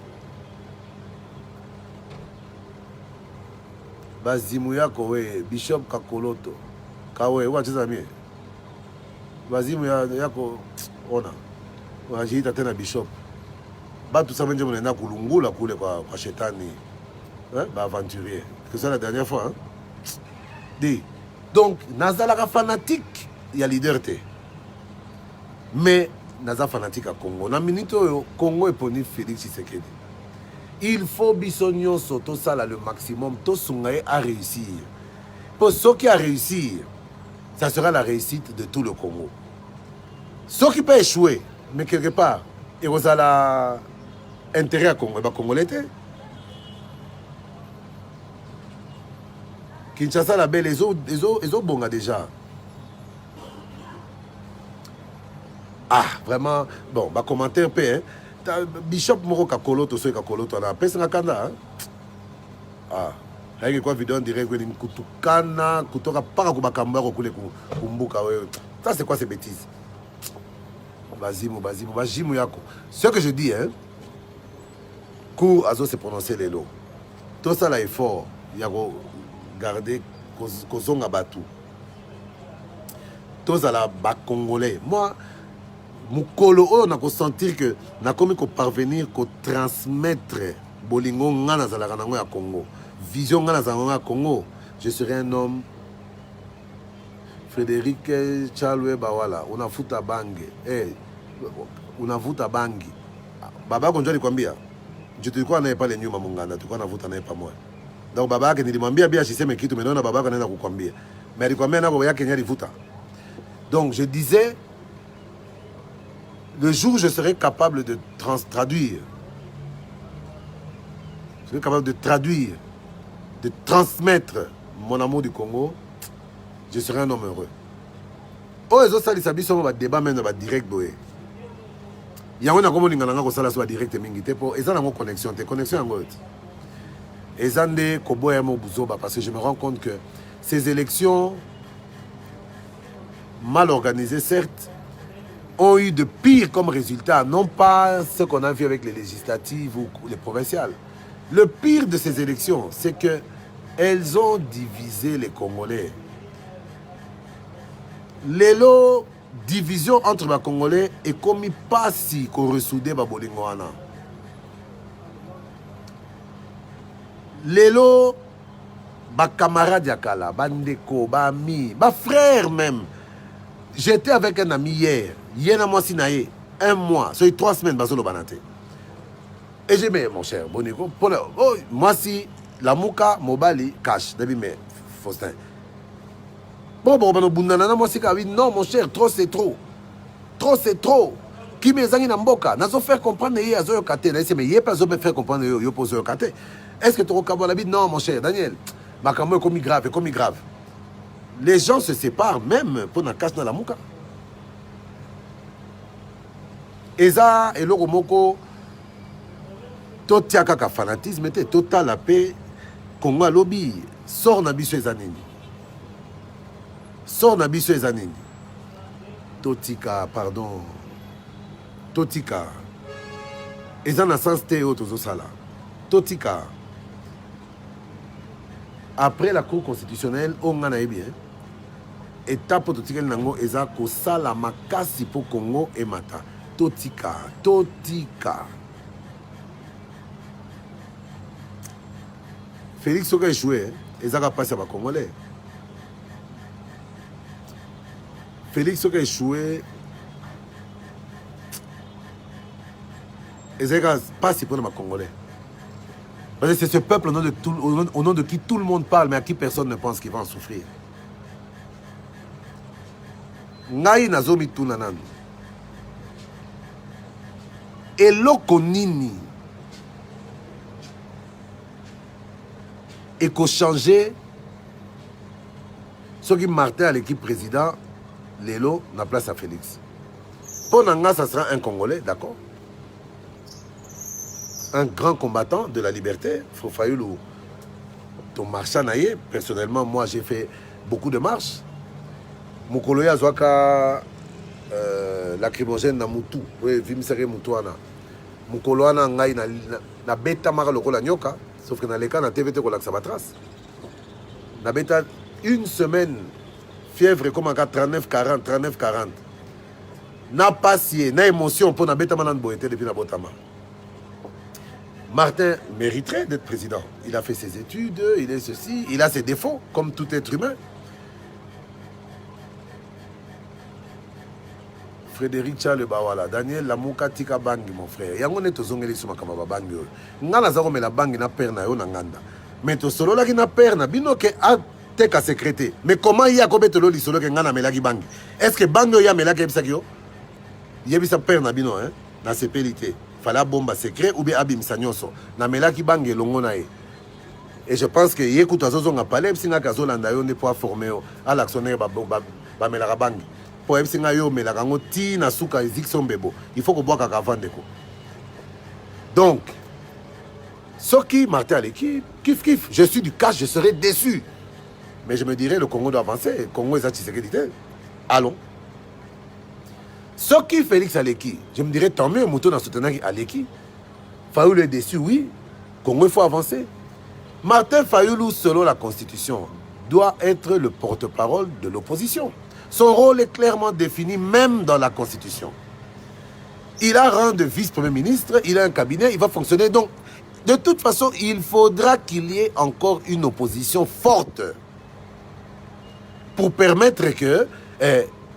Bazimuyako we Bishop Kakoloto. Kawe wachezamie. Bazimuyako ona. Wajiita tena Bishop. Batu samenje mnenda kulungula kule kwa shetani. Hein, bah aventurier. Que ça la dernière fois. Hein? Dis. Donc, nazalaka fanatique, il y a leader té. Mais naza fanatique à Congo. Na minute Congo est poni Félix Tshisekedi. Il faut bisogno soto sala le maximum. Tout sungaye à réussir. Pour ceux qui a réussi, ça sera la réussite de tout le Congo. Ceux qui peuvent échouer, mais quelque part, il y a intérêt à Congo. Bah Congolais té. Kinshasa la belle, les autres bonga déjà. Ah, vraiment, bon, bah commentaire paix, hein. Bishop Moro Kakoloto, so Kakoloto, on a appelé ça Kanda, hein. Ah, avec quoi vidéo en direct, Kutukana, Kutoka, Parakuba Kamba, Kumbuka, ça c'est quoi ces bêtises? Vas-y, Mouyako. Ce que je dis, hein, Kou Azo s'est prononcé les lots. Tout ça là est fort, il y a garder Kozonga Batou. Tous à la bas congolais. Moi, Moukolo, on a sentir que n'a comme parvenir qu'au transmettre Bolingo ngana za la ranango ya Congo. Vision ngana za à Congo. Je serai un homme. Frédéric Chalwe Bawala. On a foutu à Bangi. On a foutu à Bangi. Baba Konjali Kwambia. Je te dis quoi, n'est pas les Nyuma Munganda. Tu connais foutu n'est pas moi. Donc baba qui nilimwambia bia siseme kitu mais non baba kanaenda kukwambia. Mais alikwambia na baba yake nyali vuta. Donc je disais le jour où je serai capable de traduire. Je serai capable de traduire, de transmettre mon amour du Congo, je serai un homme heureux. Oh les autres ça biso ba débat même ba direct boé. Yango na komo lingana ko sala so direct mingi te po eza na mo connexion te connexion yango. Et Zande Koboya Mobuzoba, parce que je me rends compte que ces élections mal organisées, certes, ont eu de pire comme résultat, non pas ce qu'on a vu avec les législatives ou les provinciales. Le pire de ces élections, c'est qu'elles ont divisé les Congolais. L'élo division entre les Congolais est comme pas si qu'on ressoudait Babolingoana. Lelo, ba camarade yakala, bandeko, ba ami, ba frère même. J'étais avec un ami hier, yena moi sinaye, un mois, c'est 3 semaines, basolo banate. Et j'ai dit, mon cher, boniko, oh, moi si, la mouka, mobali, cash, d'abord, mais, Faustin. Bon, moi si, non, mon cher, trop c'est trop. Trop c'est trop. Qui me zangi na mboka, nazo faire comprendre yé azo yo kate, na mais yé pas zo me faire comprendre yo pose yo kate. Est-ce que tu recabo la vie? Non, mon cher, Daniel. Makambo est commis grave. Les gens se séparent même pour na casse dans la mouka. Eza et l'oromoko, tout tiaka fanatisme, total la paix, Congo lobby, sort na biso ezanini. Sort na biso ezanini. Totika, pardon. Totika. Eza na sens te yo tozo sala. Totika. Après la Cour constitutionnelle, on a bien. Étape pour Totika Nango, Eza Kosala Makasi pour Congo et Mata. Totika. Félix Soka échoué, Eza va passer à Congolais. Félix Soka échoué, Eza va passer pour les Congolais. Parce que c'est ce peuple au nom de qui tout le monde parle, mais à qui personne ne pense qu'il va en souffrir. Ngai nazomi tunanan. Eloko nini. Et qu'on changeait ce qui martait à l'équipe président, Lelo n'a place à Félix. Pour Nanga, ça sera un Congolais, d'accord? Un grand combattant de la liberté, Fofayulu ton marchand naïe. Personnellement, moi, j'ai fait beaucoup de marches. Mokoloya Zwaka lacrymogène na mutu. Oui, vimsere mutuana. Mokoloana ngai na beta mara lokola nyoka. Sauf que dans les cas, na TVT kolak sa batras. Na beta une semaine, fièvre comme en cas 39-40, 39-40. Na passé, na émotion pour na beta manan boete depuis na botama. Martin mériterait d'être président. Il a fait ses études, il est ceci, il a ses défauts, comme tout être humain. Frédéric Charles Bawala, Daniel Lamouka Tika Bangi, mon frère. Yango ne tozongeli suma kama bangi yo. Ngana zako me la bangi na père na yo na nganda. Mais to solo la ki na père na bino ke a teka secrété. Mais comment il y a kobetolo li solo ke ngana me la ki bangi? Est-ce que bangi yo ya me la ki ebisa ki yo? Yebisa père na bino hein, na sepelité. Fala bomba secret ou bien abim sanyoso. Na me la ki bangi longo na ye. Et je pense que yekuta zozo nga palais singa kazo landa yo ne pour former à l'actionnaire ba me la bangi. Il faut que boire avant de quoi. Donc, ce qui Martin à l'équipe, kiff. Je suis du cash, je serai déçu. Mais je me dirais, le Congo doit avancer. Le Congo est à sécurité. Allons. Ce qui Félix à l'équipe, je me dirais, tant mieux, Mouton dans soutenant à l'équipe. Fayoulou est déçu, oui. Congo, il faut avancer. Martin Fayoulou, selon la Constitution, doit être le porte-parole de l'opposition. Son rôle est clairement défini même dans la Constitution. Il a rang de vice-premier ministre, il a un cabinet, il va fonctionner. Donc, de toute façon, il faudra qu'il y ait encore une opposition forte pour permettre que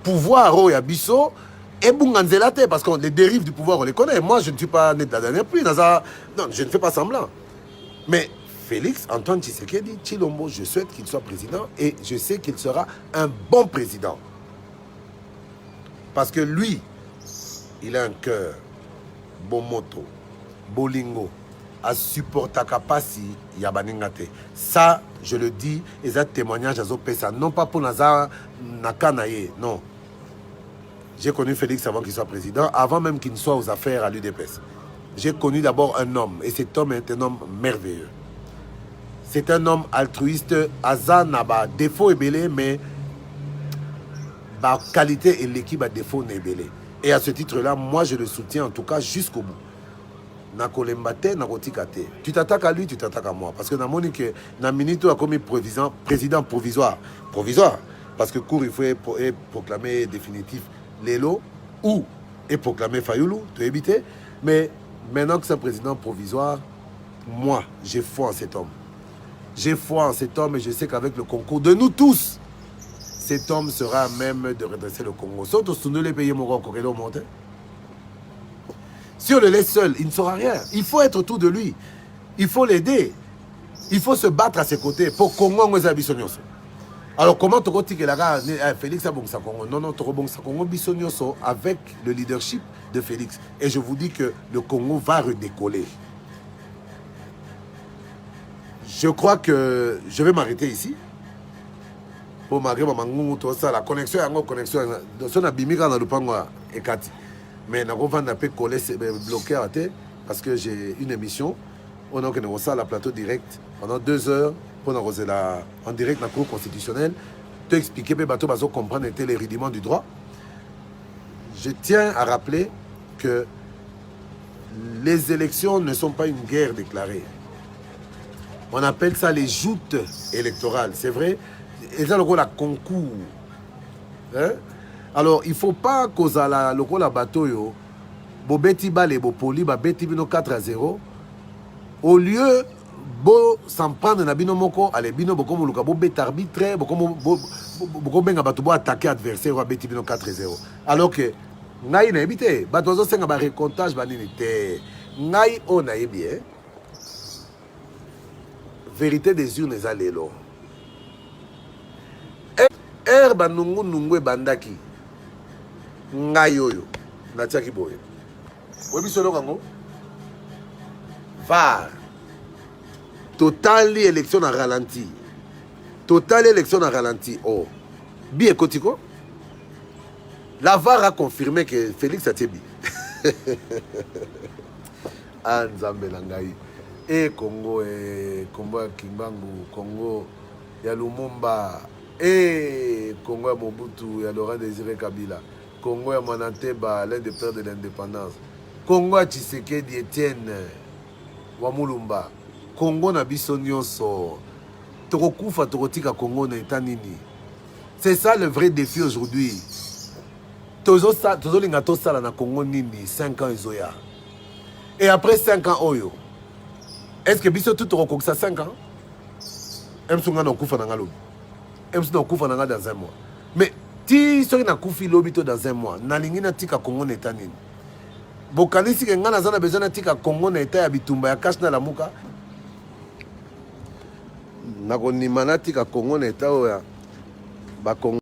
pouvoir au Yabiso et Bunganzelate, parce que les dérives du pouvoir, on les connaît. Moi, je ne suis pas né de la dernière pluie. Non, je ne fais pas semblant. Mais Félix Antoine Tshisekedi Tshilombo, je souhaite qu'il soit président et je sais qu'il sera un bon président. Parce que lui, il a un cœur, Bomoto, Bolingo, à supporter Kapasi, Yabaningate. Ça, je le dis, et ça témoignage à Zopesa, non pas pour Nazar Nakanaye, non. J'ai connu Félix avant qu'il soit président, avant même qu'il ne soit aux affaires à l'UDPS. J'ai connu d'abord un homme, et cet homme est un homme merveilleux. C'est un homme altruiste, Azan n'a pas défaut et belé, mais la qualité et l'équipe a défaut n'est belé. Et à ce titre-là, moi je le soutiens en tout cas jusqu'au bout. Tu t'attaques à lui, tu t'attaques à moi. Parce que dans mon que Naminito a commis président provisoire. Provisoire. Parce que Cour, il faut proclamer définitif Lélo ou est proclamé Fayoulou, tu éviter. Mais maintenant que c'est un président provisoire, moi, j'ai foi en cet homme. J'ai foi en cet homme et je sais qu'avec le concours de nous tous, cet homme sera à même de redresser le Congo. Si on le laisse seul, il ne saura rien. Il faut être autour de lui. Il faut l'aider. Il faut se battre à ses côtés pour Congo. Alors comment tu dis que Félix a bon sa Congo? Non, tu bon sa Congo avec le leadership de Félix. Et je vous dis que le Congo va redécoller. Je crois que je vais m'arrêter ici. Pour m'arrêter, la connexion est en connexion. On a bimika dans le pango et Kati. Mais on va bloquer à terre parce que j'ai une émission. On a la plateau direct pendant 2 heures pour en direct dans la cour constitutionnelle. Te expliquer, comprendre les rudiments du droit. Je tiens à rappeler que les élections ne sont pas une guerre déclarée. On appelle ça les joutes électorales. C'est vrai. Et ça, le concours. Hein? Alors, il ne faut pas causer le bateau, Bobeti Bale, Bopoli, Beti Bino 4-0. Au lieu de s'en prendre na bino moko, allez, bino boko moluka, bo bet arbitre, boko benga bato bo attaquer adversaire, bo beti bino 4-0. Alors que, ngai na ebite, bato zo senga ba récomptage banini te. Ngai o na ebi, vérité des urnes eza lelo. Banungu nungwe bandaki. Ngai oyo na tiaki boye. Webi solo kango. VAR. Total élection à ralenti. Total élection à ralenti. Oh. Bien Kotiko. La VAR a confirmé que Félix Atiebi. Anzambe Langai. et Congo et Congo ya Kimbangu, Congo ya Lumumba et Congo ya Mobutu ya Laurent Désiré Kabila, Congo ya Mananteba, l'un des pères de l'indépendance, Congo ya Tshisekedi Etienne wa Mulumba, Congo na biso nyonso tokokufa tokotika Congo na eta nini. C'est ça le vrai défi aujourd'hui. Tozolinga tosala na Congo nini 5 ans izoya. Et après 5 ans oyo, est-ce que biso tout tokokokisa 5 ans? Emsunga na kufa na ngalo. Emsunga na kufa na ngalo dans un mois. Mais ti soki na kufi lobito dans un mois, na lingi na tika Congo na eta nini. Bokanisi ke ngana zana besoin na tika Congo na eta ya bitumba ya cash na lamuka. Na konima na tika Congo na eta oya ba Congo